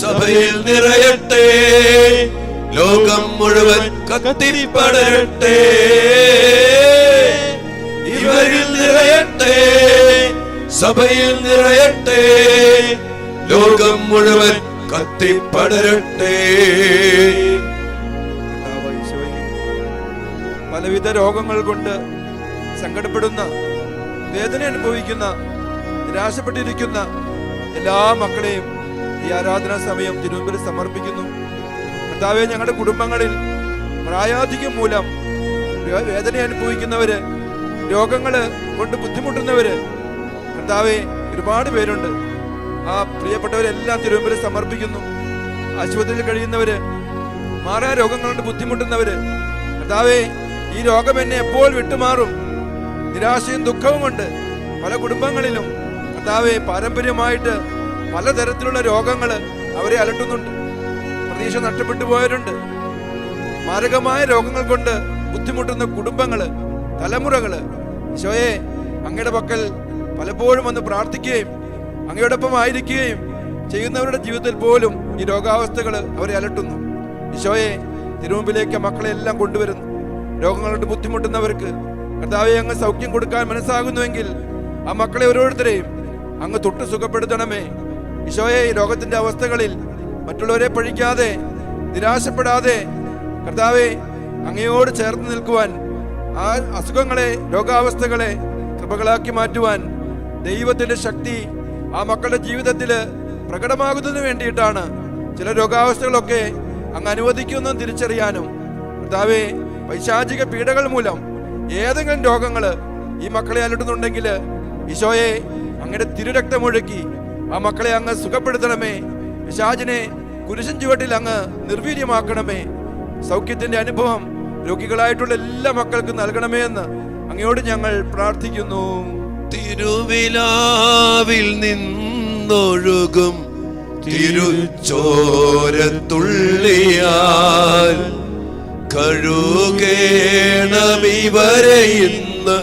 സഭയിൽ നിറയട്ടെ, ലോകം മുഴുവൻ കത്തിപ്പടരട്ടെ. ഇവരിൽ നിറയട്ടെ, സഭയിൽ നിറയട്ടെ, ലോകം മുഴുവൻ കത്തിപ്പടരട്ടെ. പലവിധ രോഗങ്ങൾ കൊണ്ട് സങ്കടപ്പെടുന്ന, വേദന അനുഭവിക്കുന്ന, നിരാശപ്പെട്ടിരിക്കുന്ന എല്ലാ മക്കളെയും ഈ ആരാധനാ സമയം തിരുമുമ്പിൽ സമർപ്പിക്കുന്നു. കർത്താവേ, ഞങ്ങളുടെ കുടുംബങ്ങളിൽ പ്രായാധിക്യം മൂലം വേദന അനുഭവിക്കുന്നവര്, രോഗങ്ങള് കൊണ്ട് ബുദ്ധിമുട്ടുന്നവര് കർത്താവേ ഒരുപാട് പേരുണ്ട്. ആ പ്രിയപ്പെട്ടവരെല്ലാം തിരുമുമ്പിൽ സമർപ്പിക്കുന്നു. ആശുപത്രിയിൽ കഴിയുന്നവര്, മാറാ രോഗങ്ങൾ കൊണ്ട് ബുദ്ധിമുട്ടുന്നവര് കർത്താവേ, ഈ രോഗം എന്നെ എപ്പോൾ വിട്ടുമാറും? നിരാശയും ദുഃഖവും കൊണ്ട് പല കുടുംബങ്ങളിലും കർത്താവേ പാരമ്പര്യമായിട്ട് പലതരത്തിലുള്ള രോഗങ്ങള് അവരെ അലട്ടുന്നുണ്ട്. പ്രതീക്ഷ നഷ്ടപ്പെട്ടു പോയവരുണ്ട്. മാരകമായ രോഗങ്ങൾ കൊണ്ട് ബുദ്ധിമുട്ടുന്ന കുടുംബങ്ങള്, തലമുറകള് ഈശോയെ അങ്ങയുടെ പക്കൽ പലപ്പോഴും വന്ന് പ്രാർത്ഥിക്കുകയും അങ്ങയോടൊപ്പം ആയിരിക്കുകയും ചെയ്യുന്നവരുടെ ജീവിതത്തിൽ പോലും ഈ രോഗാവസ്ഥകൾ അവരെ അലട്ടുന്നു. ഈശോയെ തിരുമുമ്പിലേക്ക് മക്കളെ എല്ലാം കൊണ്ടുവരുന്നു. രോഗങ്ങൾ കൊണ്ട് ബുദ്ധിമുട്ടുന്നവർക്ക് കർത്താവെ അങ്ങ് സൗഖ്യം കൊടുക്കാൻ മനസ്സാകുന്നുവെങ്കിൽ ആ മക്കളെ ഓരോരുത്തരെയും അങ്ങ് തൊട്ട് സുഖപ്പെടുത്തണമേ. ഈശോയെ ഈ രോഗത്തിന്റെ അവസ്ഥകളിൽ മറ്റുള്ളവരെ പഴിക്കാതെ, നിരാശപ്പെടാതെ കർത്താവെ അങ്ങയോട് ചേർന്ന് നിൽക്കുവാൻ, ആ അസുഖങ്ങളെ, രോഗാവസ്ഥകളെ കൃപകളാക്കി മാറ്റുവാൻ ദൈവത്തിന്റെ ശക്തി ആ മക്കളുടെ ജീവിതത്തിൽ പ്രകടമാകുന്നതിന് വേണ്ടിയിട്ടാണ് ചില രോഗാവസ്ഥകളൊക്കെ അങ്ങ് അനുവദിക്കുമെന്നും തിരിച്ചറിയാനും കർത്താവെ പൈശാചിക പീഡകൾ മൂലം ഏതെങ്കിലും രോഗങ്ങള് ഈ മക്കളെ അലട്ടുന്നുണ്ടെങ്കിൽ ഈശോയെ അങ്ങയുടെ തിരുരക്തമൊഴുക്കി ആ മക്കളെ അങ്ങ് സുഖപ്പെടുത്തണമേ. പിശാചിനെ കുരിശിൻ ചുവട്ടിൽ അങ്ങ് നിർവീര്യമാക്കണമേ. സൗഖ്യത്തിന്റെ അനുഭവം രോഗികളായിട്ടുള്ള എല്ലാ മക്കൾക്കും നൽകണമേ എന്ന് അങ്ങയോട് ഞങ്ങൾ പ്രാർത്ഥിക്കുന്നു. തിരുവിലാവിൽ നിന്നൊഴുകും തിരുച്ചോരത്തുള്ളിയാൽ കഴുകേണമിവരെ ഇന്ന്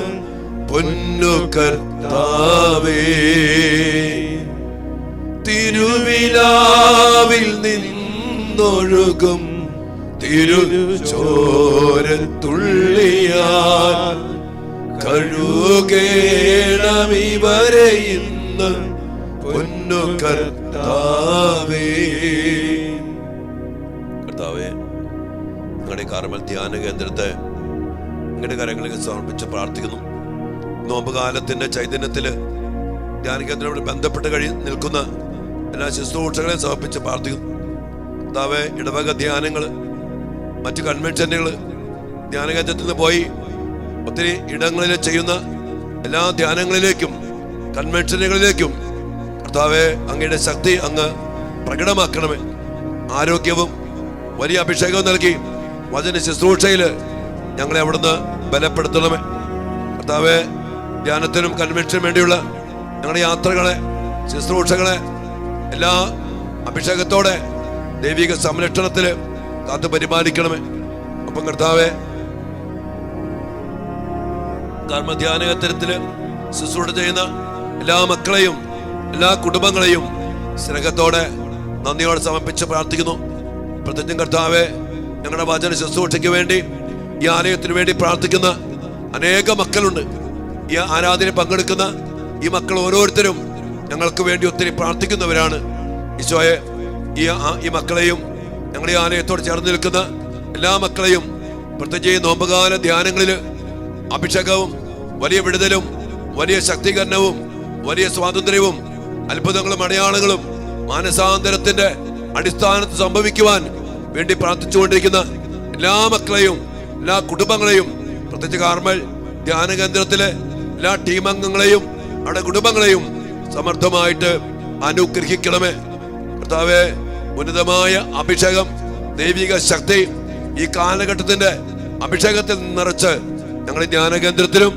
പൊന്നു കർത്താവേ. തിരുവിലാവിൽ നിന്നൊഴുകും തിരുച്ചോരത്തുള്ളിയാൽ കഴുകേണമിവരെ ഇന്ന് പൊന്നു കർത്താവേ. കർത്താവേ, നിങ്ങളുടെ കാർമൽ ധ്യാന കേന്ദ്രത്തെ നിങ്ങളുടെ കാര്യങ്ങളിലേക്ക് സമർപ്പിച്ച് പ്രാർത്ഥിക്കുന്നു. നോമ്പ് കാലത്തിന്റെ ചൈതന്യത്തില് ധ്യാന കേന്ദ്രത്തോട് ബന്ധപ്പെട്ട് നിൽക്കുന്ന എല്ലാ ശുശ്രൂഷകളെയും സമർപ്പിച്ച് പ്രാർത്ഥിക്കുന്നു. കർത്താവേ, ഇടവക ധ്യാനങ്ങള്, മറ്റു കൺവെൻഷനുകള്, ധ്യാന കേന്ദ്രത്തിൽ നിന്ന് പോയി ഒത്തിരി ഇടങ്ങളിൽ ചെയ്യുന്ന എല്ലാ ധ്യാനങ്ങളിലേക്കും കൺവെൻഷനുകളിലേക്കും കർത്താവേ അങ്ങയുടെ ശക്തി അങ്ങ് പ്രകടമാക്കണമേ. ആരോഗ്യവും വലിയ അഭിഷേകവും നൽകി വചന ശുശ്രൂഷയിൽ ഞങ്ങളെ അവിടുന്ന് ബലപ്പെടുത്തണമേ. കർത്താവേ, ധ്യാനത്തിനും കൺവെൻഷനും വേണ്ടിയുള്ള ഞങ്ങളുടെ യാത്രകളെ, ശുശ്രൂഷകളെ എല്ലാ അഭിഷേകത്തോടെ ദൈവിക സംരക്ഷണത്തില് കാത്തു പരിപാലിക്കണമേ. അപ്പം കർത്താവേ, കർമ്മധ്യാനത്തില് ശുശ്രൂഷ ചെയ്യുന്ന എല്ലാ മക്കളെയും എല്ലാ കുടുംബങ്ങളെയും സ്നേഹത്തോടെ നന്ദിയോടെ സമർപ്പിച്ച് പ്രാർത്ഥിക്കുന്നു. പ്രത്യേകം കർത്താവേ, ഞങ്ങളുടെ വചന ശുശ്രൂഷയ്ക്ക് വേണ്ടി ഈ ആലയത്തിന് വേണ്ടി പ്രാർത്ഥിക്കുന്ന അനേക മക്കളുണ്ട്. ഈ ആരാധനയിൽ പങ്കെടുക്കുന്ന ഈ മക്കൾ ഓരോരുത്തരും ഞങ്ങൾക്ക് വേണ്ടി ഒത്തിരി പ്രാർത്ഥിക്കുന്നവരാണ്. ഈശോയെ, ഈ മക്കളെയും ഞങ്ങളുടെ ഈ ആലയത്തോട് ചേർന്ന് നിൽക്കുന്ന എല്ലാ മക്കളെയും പ്രത്യേകിച്ച് നോമ്പുകാല ധ്യാനങ്ങളിൽ അഭിഷേകവും വലിയ വിടുതലും വലിയ ശക്തീകരണവും വലിയ സ്വാതന്ത്ര്യവും അത്ഭുതങ്ങളും അടയാളങ്ങളും മാനസാന്തരത്തിന്റെ അടിസ്ഥാനത്തിൽ സംഭവിക്കുവാൻ വേണ്ടി പ്രാർത്ഥിച്ചുകൊണ്ടിരിക്കുന്ന എല്ലാ മക്കളെയും എല്ലാ കുടുംബങ്ങളെയും പ്രത്യേകിച്ച് കാർമൽ ധ്യാന കേന്ദ്രത്തിലെ എല്ലാ ടീം അംഗങ്ങളെയും അവരുടെ കുടുംബങ്ങളെയും സമർത്ഥമായിട്ട് അനുഗ്രഹിക്കണമേ. കർത്താവേ, ഉന്നതമായ അഭിഷേകം, ദൈവിക ശക്തി ഈ കാലഘട്ടത്തിന്റെ അഭിഷേകത്തിൽ നിറച്ച് ഞങ്ങളുടെ ധ്യാന കേന്ദ്രത്തിലും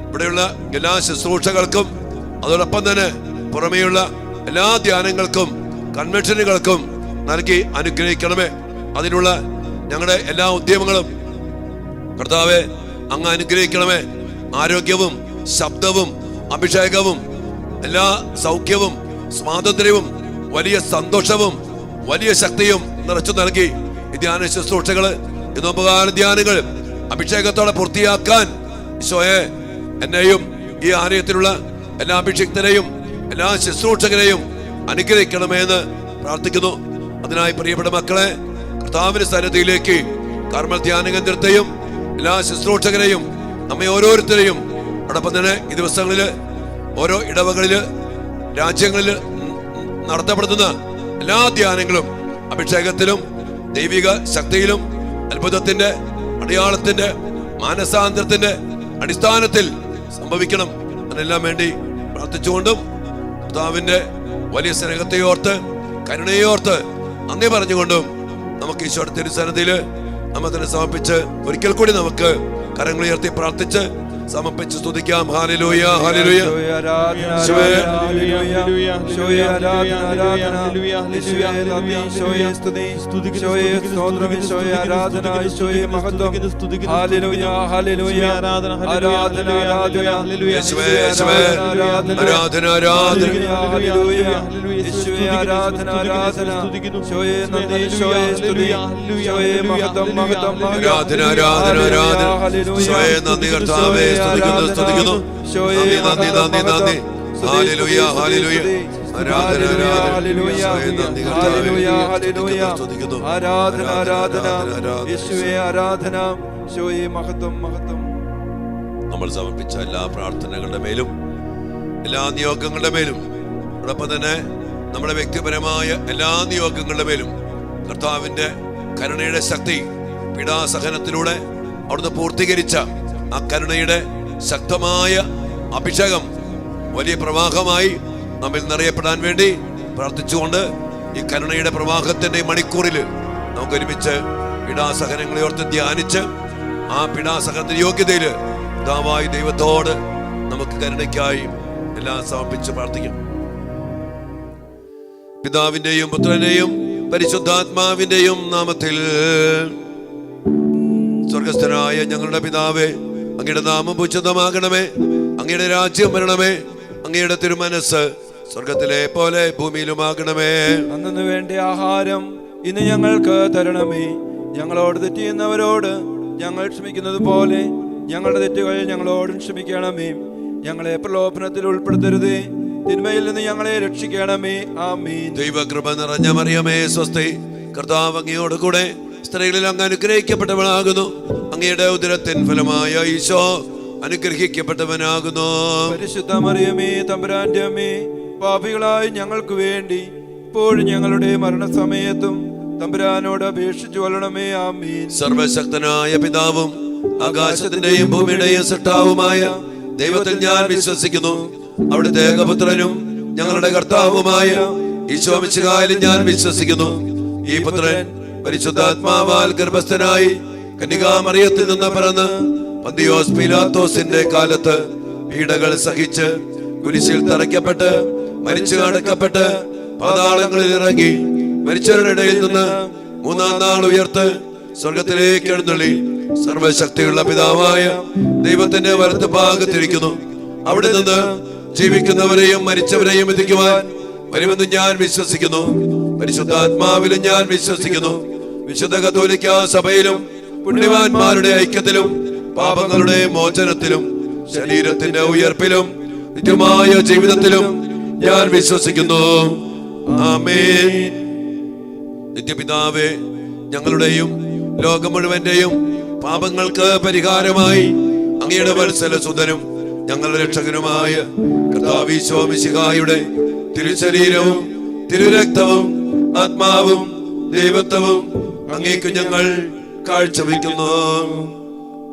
ഇവിടെയുള്ള എല്ലാ ശുശ്രൂഷകൾക്കും അതോടൊപ്പം തന്നെ പുറമേയുള്ള എല്ലാ ധ്യാനങ്ങൾക്കും കൺവെൻഷനുകൾക്കും നൽകി അനുഗ്രഹിക്കണമേ. അതിനുള്ള ഞങ്ങളുടെ എല്ലാ ഉദ്യമങ്ങളും കർത്താവെ അങ്ങ് അനുഗ്രഹിക്കണമേ. ആരോഗ്യവും ശബ്ദവും അഭിഷേകവും എല്ലാ സൗഖ്യവും സ്വാതന്ത്ര്യവും വലിയ സന്തോഷവും വലിയ ശക്തിയും നിറച്ചു നൽകി ഈ ധ്യാന ശുശ്രൂഷകള്, ഈ നോമ്പുകാല ധ്യാനങ്ങൾ അഭിഷേകത്തോടെ പൂർത്തിയാക്കാൻ ഈശോയെ എന്നെയും ഈ ആലയത്തിലുള്ള എല്ലാ അഭിഷിക്തരെയും എല്ലാ ശുശ്രൂഷകരെയും അനുഗ്രഹിക്കണമേ എന്ന് പ്രാർത്ഥിക്കുന്നു. അതിനായി പ്രിയപ്പെട്ട മക്കളെ, കർത്താവിന്റെ സന്നിധിയിലേക്ക് കർമ്മ ധ്യാന കേന്ദ്രത്തെയും എല്ലാ ശുശ്രൂഷകരെയും നമ്മെ ഓരോരുത്തരെയും അതോടൊപ്പം തന്നെ ഈ ദിവസങ്ങളില് ഓരോ ഇടവകളില് രാജ്യങ്ങളില് നടത്തപ്പെടുന്ന എല്ലാ ധ്യാനങ്ങളും അഭിഷേകത്തിലും ദൈവിക ശക്തിയിലും അത്ഭുതത്തിന്റെ അടയാളത്തിന്റെ മാനസാന്തരത്തിന്റെ അടിസ്ഥാനത്തിൽ സംഭവിക്കണം. അതിനെല്ലാം വേണ്ടി പ്രാർത്ഥിച്ചുകൊണ്ടും കർത്താവിന്റെ വലിയ സ്നേഹത്തെയോർത്ത് കരുണയോർത്ത് നന്ദി പറഞ്ഞുകൊണ്ടും നമുക്ക് ഈശോയുടെ തിരുസന്നിധിയില് നമ്മെ തന്നെ സമർപ്പിച്ച് ഒരിക്കൽ കൂടി നമുക്ക് കരങ്ങളുയർത്തി പ്രാർത്ഥിച്ച് സമർപ്പിച്ച് സ്തുതിക്കാം. ഹല്ലേലൂയ, ഹല്ലേലൂയ, നന്ദി കർത്താവേ, സ്തുതിക്കുന്നു. നന്ദി ഹല്ലേലൂയ, ഹല്ലേലൂയ, ആരാധന, യേശുവേ ആരാധന, യേശുവേ മഹത്വം, മഹത്വം. നമ്മൾ സമർപ്പിച്ച എല്ലാ പ്രാർത്ഥനകളുടെ മേലും എല്ലാ നിയോഗങ്ങളുടെ മേലും അതോടൊപ്പം തന്നെ നമ്മുടെ വ്യക്തിപരമായ എല്ലാ നിയോഗങ്ങളുടെ മേലും കർത്താവിന്റെ കരുണയുടെ ശക്തി പീഡാസഹനത്തിലൂടെ അവിടുന്ന് പൂർത്തീകരിച്ച ആ കരുണയുടെ ശക്തമായ അഭിഷേകം വലിയ പ്രവാഹമായി നമ്മിൽ നിറയപ്പെടാൻ വേണ്ടി പ്രാർത്ഥിച്ചുകൊണ്ട് ഈ കരുണയുടെ പ്രവാഹത്തിന്റെ മണിക്കൂറിൽ നമുക്ക് ഒരുമിച്ച് പീഡാസഹനങ്ങളെ ഓർത്ത് ധ്യാനിച്ച് ആ പീഡാസഹനത്തിന്റെ യോഗ്യതയിൽ പിതാവായ ദൈവത്തോട് നമുക്ക് കരുണയ്ക്കായി എല്ലാം സമർപ്പിച്ച് പ്രാർത്ഥിക്കാം. പിതാവിന്റെയും പുത്രന്റെയും പരിശുദ്ധാത്മാവിന്റെയും നാമത്തിൽ. സ്വർഗസ്ഥനായ ഞങ്ങളുടെ പിതാവേ, അങ്ങയുടെ നാമം പൂജിതമാകണമേ, അങ്ങയുടെ രാജ്യം വരണമേ, അങ്ങയുടെ തിരുമനസ് സ്വർഗത്തിലെ പോലെ ഭൂമിയിലുമാകണമേ. അന്നു വേണ്ട ആഹാരം ഇന്ന് ഞങ്ങൾക്ക് തരണമേ. ഞങ്ങളോട് തെറ്റ് ചെയ്യുന്നവരോട് ഞങ്ങൾ ക്ഷമിക്കുന്നത് പോലെ ഞങ്ങളുടെ തെറ്റുകൾ ഞങ്ങളോടും ക്ഷമിക്കണമേ. ഞങ്ങളെ പ്രലോഭനത്തിൽ ഉൾപ്പെടുത്തരുതേ, തിന്മയിൽ നിന്ന് ഞങ്ങളെ രക്ഷിക്കണമേ. ആമീൻ. ദൈവകൃപ നിറഞ്ഞ മറിയമേ സ്വസ്തി, കർത്താവ് അങ്ങയോട് കൂടെ സ്ത്രീകളിൽ അങ്ങ് അനുഗ്രഹിക്കപ്പെട്ടവനാകുന്നു. അങ്ങയുടെ ഉദരത്തിൻ ഫലമായ ഈശോ അനുഗ്രഹിക്കപ്പെട്ടവനാകുന്നു. പരിശുദ്ധ മറിയമേ, തമ്പുരാന്റെ അമ്മേ, പാപികളായി ഞങ്ങൾക്ക് വേണ്ടി ഇപ്പോഴും ഞങ്ങളുടെ മരണസമയത്തും തമ്പുരാനോട് അപേക്ഷിച്ചു കൊള്ളണമേ. ആമീൻ. സർവശക്തനായ പിതാവും ആകാശത്തിന്റെയും ഭൂമിയുടെയും സൃഷ്ടാവുമായ ദൈവത്തിൽ ഞാൻ വിശ്വസിക്കുന്നു. അവിടുത്തെ ഏകപുത്രനും ഞങ്ങളുടെ കർത്താവുമായ ഈശോ മിശിഹായിൽ ഞാൻ വിശ്വസിക്കുന്നു. ഈ പുത്രൻ പരിശുദ്ധാത്മാവാൽ ഗർഭസ്ഥനായി കന്യകാമറിയത്തിൽ നിന്ന് പിറന്ന് പന്തിയോസ് പീലാത്തോസിന്റെ കാലത്ത് പീഡകൾ സഹിച്ച് കുരിശിൽ തറയ്ക്കപ്പെട്ട് മരിച്ചു അടക്കപ്പെട്ട് പാതാളങ്ങളിൽ ഇറങ്ങി മരിച്ചവരുടെ ഇടയിൽ നിന്ന് മൂന്നാം നാൾ ഉയർത്ത് സ്വർഗത്തിലേക്ക് എഴുന്നള്ളി സർവശക്തിയുള്ള പിതാവായ ദൈവത്തിന്റെ വലത്ത് ഭാഗത്തിരിക്കുന്നു. അവിടെ നിന്ന് ജീവിക്കുന്നവരെയും മരിച്ചവരെയും വിധിക്കുവാൻ വരുമെന്ന് ഞാൻ വിശ്വസിക്കുന്നു. പരിശുദ്ധാത്മാവിലും ഞാൻ വിശ്വസിക്കുന്നു. വിശുദ്ധ കത്തോലിക്കാ സഭയിലും പുണ്യവാന്മാരുടെ ഐക്യത്തിലും പാപങ്ങളുടെ മോചനത്തിലും ശരീരത്തിന്റെ ഉയർപ്പിലും നിത്യമായ ജീവിതത്തിലും ഞാൻ വിശ്വസിക്കുന്നു. ആമേൻ. നിത്യപിതാവേ, ഞങ്ങളുടെയും ലോകം മുഴുവന്റെയും പാപങ്ങൾക്ക് പരിഹാരമായി അങ്ങയുടെ വത്സല സുതനും ഞങ്ങളുടെ രക്ഷകനുമായ കർത്താവ് ഈശോ മിശിഹായുടെ തിരുശരീരവും തിരുരക്തവും ആത്മാവും ദൈവത്വവും അങ്ങേക്ക് ഞങ്ങൾ കാഴ്ചവെക്കുന്നു.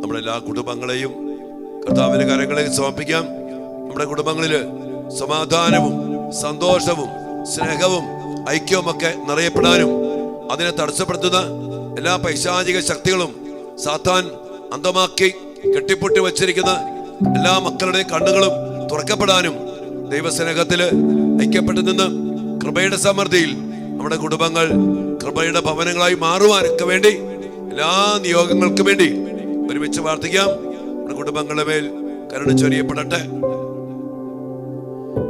നമ്മുടെ എല്ലാ കുടുംബങ്ങളെയും കർത്താവിന്റെ കരങ്ങളിൽ സമർപ്പിക്കാം. നമ്മുടെ കുടുംബങ്ങളില് സമാധാനവും സന്തോഷവും സ്നേഹവും ഐക്യവും ഒക്കെ നിറയപ്പെടാനും അതിനെ തടസ്സപ്പെടുത്തുന്ന എല്ലാ പൈശാചിക ശക്തികളും സാത്താൻ അന്തമാക്കി കെട്ടിപ്പൊട്ടി വച്ചിരിക്കുന്ന എല്ലാ മക്കളുടെ കണ്ണുകളും തുറക്കപ്പെടാനും ദൈവസ്നേഹത്തില് ഐക്യപ്പെട്ടു നിന്ന് കൃപയുടെ സമൃദ്ധിയിൽ നമ്മുടെ കുടുംബങ്ങൾ കൃപയുടെ ഭവനങ്ങളായി മാറുവാനൊക്കെ വേണ്ടി എല്ലാ നിയോഗങ്ങൾക്കും വേണ്ടി ഒരുമിച്ച് പ്രാർത്ഥിക്കാം. നമ്മുടെ കുടുംബങ്ങളുടെ മേൽ കരുണ ചൊരിയപ്പെടട്ടെ.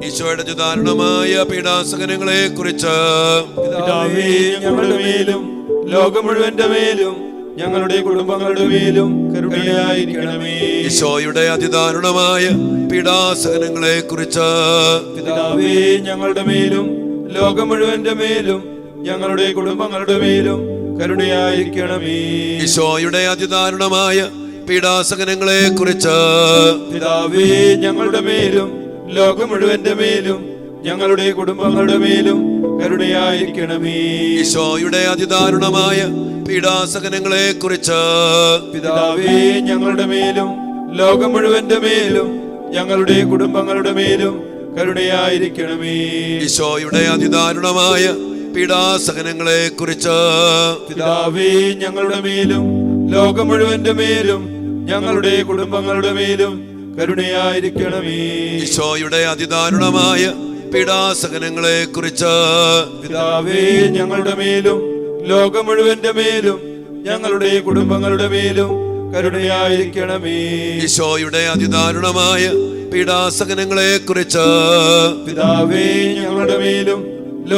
ഈശോയുടെ ദാരുണമായ പീഡാസഹനങ്ങളെ കുറിച്ച് ഞങ്ങളുടെ മേലും ലോകം മുഴുവന്റെ മേലും ഞങ്ങളുടെ കുടുംബങ്ങളുടെ മേലും കരുണയായിരിക്കണമേ. ഈശോയുടെ അതിദാരുണമായ പീഡാസഹനങ്ങളെ കുറിച്ച് പിതാവേ, ഞങ്ങളുടെ മേലും ലോകം മുഴുവന്റെ മേലും ഞങ്ങളുടെ കുടുംബങ്ങളുടെ മേലും കരുണയായിരിക്കണമേ. ഈശോയുടെ അതിദാരുണമായ പീഡാസഹനങ്ങളെ കുറിച്ച് പിതാവേ, ഞങ്ങളുടെ മേലും ലോകം മുഴുവന്റെ മേലും ഞങ്ങളുടെ കുടുംബങ്ങളുടെ മേലും കരുണയായിരിക്കണമേ. ഈശോയുടെ അതിദാരുണമായ പീഡാസഹനങ്ങളെ കുറിച്ച് പിതാവേ, ഞങ്ങളുടെ മേലും ലോകം മുഴുവന്റെ മേലും ഞങ്ങളുടെ കുടുംബങ്ങളുടെ മേലും കരുണയായിരിക്കണമേ. ഈശോയുടെ അതിദാരുണമായ പീഡാസഹനങ്ങളെ കുറിച്ച് പിതാവേ, ഞങ്ങളുടെ മേലും ലോകം മുഴുവന്റെ മേലും ഞങ്ങളുടെ കുടുംബങ്ങളുടെ മേലും കരുണയായിരിക്കണമേ. ഈശോയുടെ അതിദാരുണമായ പീഡാസഹനങ്ങളെ കുറിച്ച് പിതാവേ, ഞങ്ങളുടെ മേലും ലോകം മുഴുവന്റെ മേലും ഞങ്ങളുടെ കുടുംബങ്ങളുടെ മേലും കരുണയായിരിക്കണമേ. ഈശോയുടെ അതിദാരുണമായ പീഡാസഹനങ്ങളെ കുറിച്ച് പിതാവേ, ഞങ്ങളുടെ മേലും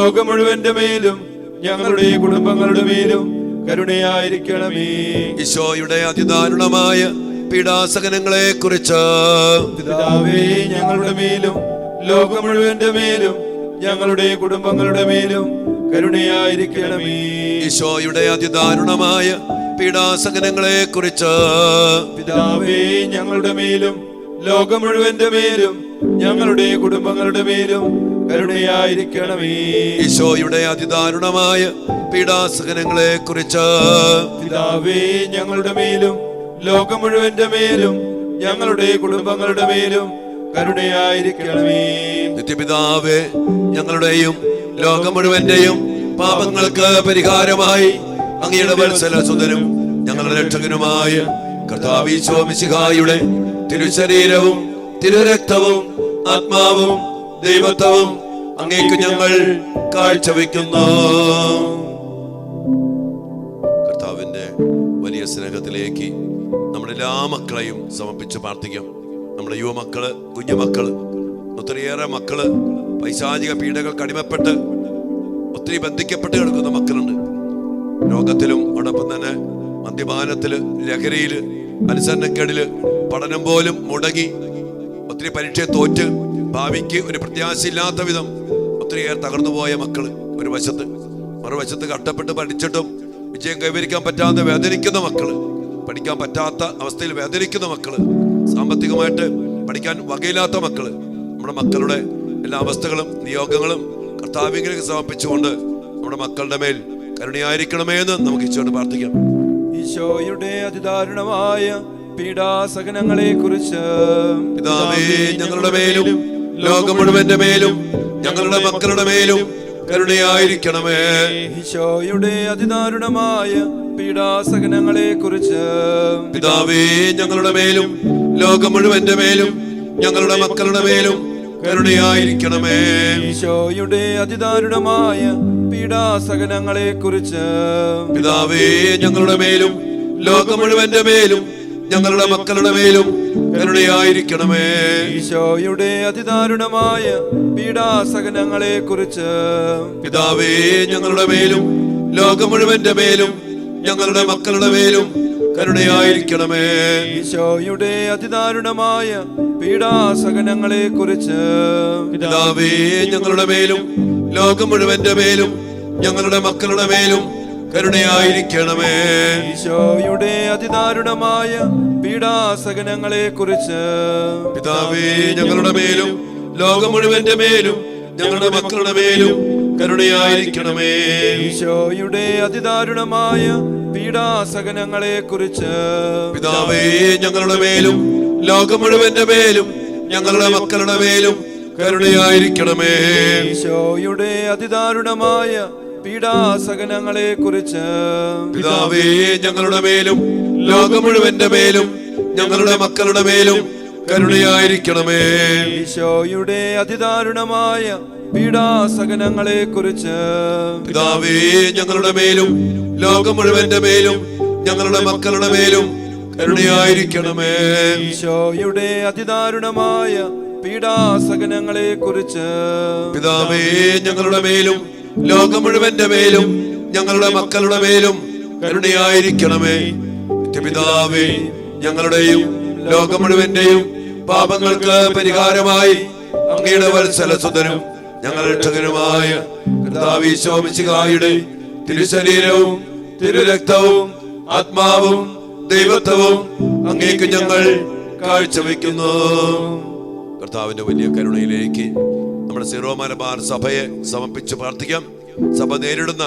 ലോകം മുഴുവന്റെ മേലും ഞങ്ങളുടെ കുടുംബങ്ങളുടെ മേലും കരുണയായിരിക്കണമേ. ഈശോയുടെ അതിദാരുണമായ പീഡാസഹനങ്ങളെ കുറിച്ച് പിതാവേ, ഞങ്ങളുടെ മേലും ലോകം മുഴുവന്റെ മേലും ഞങ്ങളുടെ കുടുംബങ്ങളുടെ മേലും കരുണയായിരിക്കണമേ. ഈശോയുടെ അതിദാരുണമായ പീഡാസഹനങ്ങളെ കുറിച്ച് പിതാവേ, ഞങ്ങളുടെ മേലും ലോകം മുഴുവന്റെ മേലും ഞങ്ങളുടെ കുടുംബങ്ങളുടെ മേലും കരുണയായിരിക്കണമേ. ഈശോയുടെ അതിദാരുണമായ പീഡാസഹനങ്ങളെ കുറിച്ച് പിതാവേ, ഞങ്ങളുടെ മേലും ലോകം മുഴുവന്റെ മേലും ഞങ്ങളുടെ കുടുംബങ്ങളുടെ മേലും കരുണയായിരിക്കണമേ. നിത്യപിതാവേ, ഞങ്ങളുടെയും ലോകം മുഴുവന്റെയും പാപങ്ങൾക്ക് പരിഹാരമായി അങ്ങയുടെ വത്സല സുതനും ഞങ്ങളുടെ രക്ഷകനുമായ കർത്താവ് ഈശോ മിശിഹായുടെ തിരുശരീരവും തിരുരക്തവും ആത്മാവും ദൈവത്വവും അങ്ങേക്ക് ഞങ്ങൾ കാഴ്ചവെക്കുന്നു. കർത്താവിന്റെ വലിയ സ്നേഹത്തിലേക്ക് നമ്മുടെ എല്ലാ മക്കളെയും സമർപ്പിച്ച് പ്രാർത്ഥിക്കാം. നമ്മുടെ യുവമക്കള്, കുഞ്ഞുമക്കള്, ഒത്തിരിയേറെ മക്കള് പൈശാചിക പീഡകൾക്ക് അടിമപ്പെട്ട് ഒത്തിരി ബന്ധിക്കപ്പെട്ട് കിടക്കുന്ന മക്കളുണ്ട്. രോഗത്തിലും അതോടൊപ്പം തന്നെ മദ്യപാനത്തില്, ലഹരിയില്, അനുസരണക്കേടില്, പഠനം പോലും മുടങ്ങി ഒത്തിരി പരീക്ഷയെ തോറ്റ് ഭാവിക്ക് ഒരു പ്രത്യാശയില്ലാത്ത വിധം ഒത്തിരിയേറെ തകർന്നു പോയ മക്കള് ഒരു വശത്ത്, മറുവശത്ത് കഷ്ടപ്പെട്ട് പഠിച്ചിട്ടും വിജയം കൈവരിക്കാൻ പറ്റാതെ വേദനിക്കുന്ന മക്കള്, പഠിക്കാൻ പറ്റാത്ത അവസ്ഥയിൽ വേദനിക്കുന്ന മക്കള്, സാമ്പത്തികമായിട്ട് പഠിക്കാൻ വകയില്ലാത്ത മക്കള്, നമ്മുടെ മക്കളുടെ എല്ലാ അവസ്ഥകളും നിയോഗങ്ങളും കർത്താവിലേക്ക് സമർപ്പിച്ചുകൊണ്ട് നമ്മുടെ മക്കളുടെ മേൽ കരുണയായിരിക്കണമേ എന്ന് നമുക്ക് ഈശോയോട് പ്രാർത്ഥിക്കാം. ഈശോയുടെ അതിദാരുണമായ പീഡാസഹനങ്ങളെ കുറിച്ച് പിതാവേ, ഞങ്ങളുടെ മേലും ലോകം മുഴുവന്റെ മേലും ഞങ്ങളുടെ മക്കളുടെ മേലും കരുണയായിരിക്കണമേ. ഈശോയുടെ അതിദാരുണമായ പീഡാസഹനങ്ങളെ കുറിച്ച് പിതാവേ, ഞങ്ങളുടെ മേലും ലോകം മുഴുവന്റെ മേലും ഞങ്ങളുടെ മക്കളുടെ മേലും കരുണയായിരിക്കണമേ. ഈശോയുടെ അതിദാരുണമായ പീഡാസഹനങ്ങളെ കുറിച്ച് പിതാവേ, ഞങ്ങളുടെ മേലും ലോകം മുഴുവന്റെ മേലും ഞങ്ങളുടെ മക്കളുടെ മേലും കരുണയായിരിക്കണമേ. ഈശോയുടെ അതിദാരുണമായ പീഡാസഹനങ്ങളെ കുറിച്ച് പിതാവേ, ഞങ്ങളുടെ മേലും ലോകം മുഴുവന്റെ മേലും ഞങ്ങളുടെ മക്കളുടെ മേലും കരുണയായിരിക്കണമേ. ഈശോയുടെ അതിദാരുണമായ പീഡാസഹനങ്ങളെ കുറിച്ച് പിതാവേ, ഞങ്ങളുടെ മേലും ലോകം മുഴുവന്റെ മേലും ഞങ്ങളുടെ മക്കളുടെ മേലും കരുണയായിരിക്കണമേ. ഈശോയുടെ അതിദാരുണമായ പീഡാസഹനങ്ങളെ കുറിച്ച് പിതാവേ, ഞങ്ങളുടെ മേലും ലോകം മുഴുവന്റെ മേലും ഞങ്ങളുടെ മക്കളുടെ മേലും കരുണയായിരിക്കണമേ. ഈശോയുടെ അതിദാരുണമായ പീഡാസഹനങ്ങളെ കുറിച്ച് പിതാവേ, ഞങ്ങളുടെ മേലും ലോകം മുഴുവന്റെ മേലും ഞങ്ങളുടെ മക്കളുടെ മേലും കരുണയായിരിക്കണമേ. ഈശോയുടെ അതിദാരുണമായ പീഡാസഹനങ്ങളെ കുറിച്ച് പിതാവേ, ഞങ്ങളുടെ മേലും ലോകം മുഴുവന്റെ മേലും ഞങ്ങളുടെ മക്കളുടെ മേലും കരുണയായിരിക്കണമേ. ഈശോയുടെ അതിദാരുണമായ പീഡാസഹനങ്ങളെ കുറിച്ച് പിതാവേ, ഞങ്ങളുടെ മേലും ലോകം മുഴുവന്റെ മേലും ഞങ്ങളുടെ മക്കളുടെ മേലും കരുണയായിരിക്കണമേ. ഈശോയുടെ അതിദാരുണമായ പീഡാസഹനങ്ങളെ കുറിച്ച് പിതാവേ, ഞങ്ങളുടെ മേലും ലോകം മുഴുവന്റെ മേലും ഞങ്ങളുടെ മക്കളുടെ മേലും കരുണയായിരിക്കണമേ. പിതാവേ, ഞങ്ങളുടെയും ലോകം മുഴുവന്റെയും പാപങ്ങൾക്ക് പരിഹാരമായി അങ്ങയുടെ വത്സലസുതനും ഞങ്ങളുടെ രക്ഷകനുമായ കർത്താവ് ഈശോ മിശിഹായുടെ തിരുശരീരവും തിരുരക്തവും ആത്മാവും ദൈവത്വവും അങ്ങേക്ക് ഞങ്ങൾ കാഴ്ചവെക്കുന്നു. കർത്താവിന്റെ വലിയ കരുണയിലേക്ക് നമ്മുടെ സീറോ മലബാർ സഭയെ സമർപ്പിച്ച് പ്രാർത്ഥിക്കാം. സഭ നേരിടുന്ന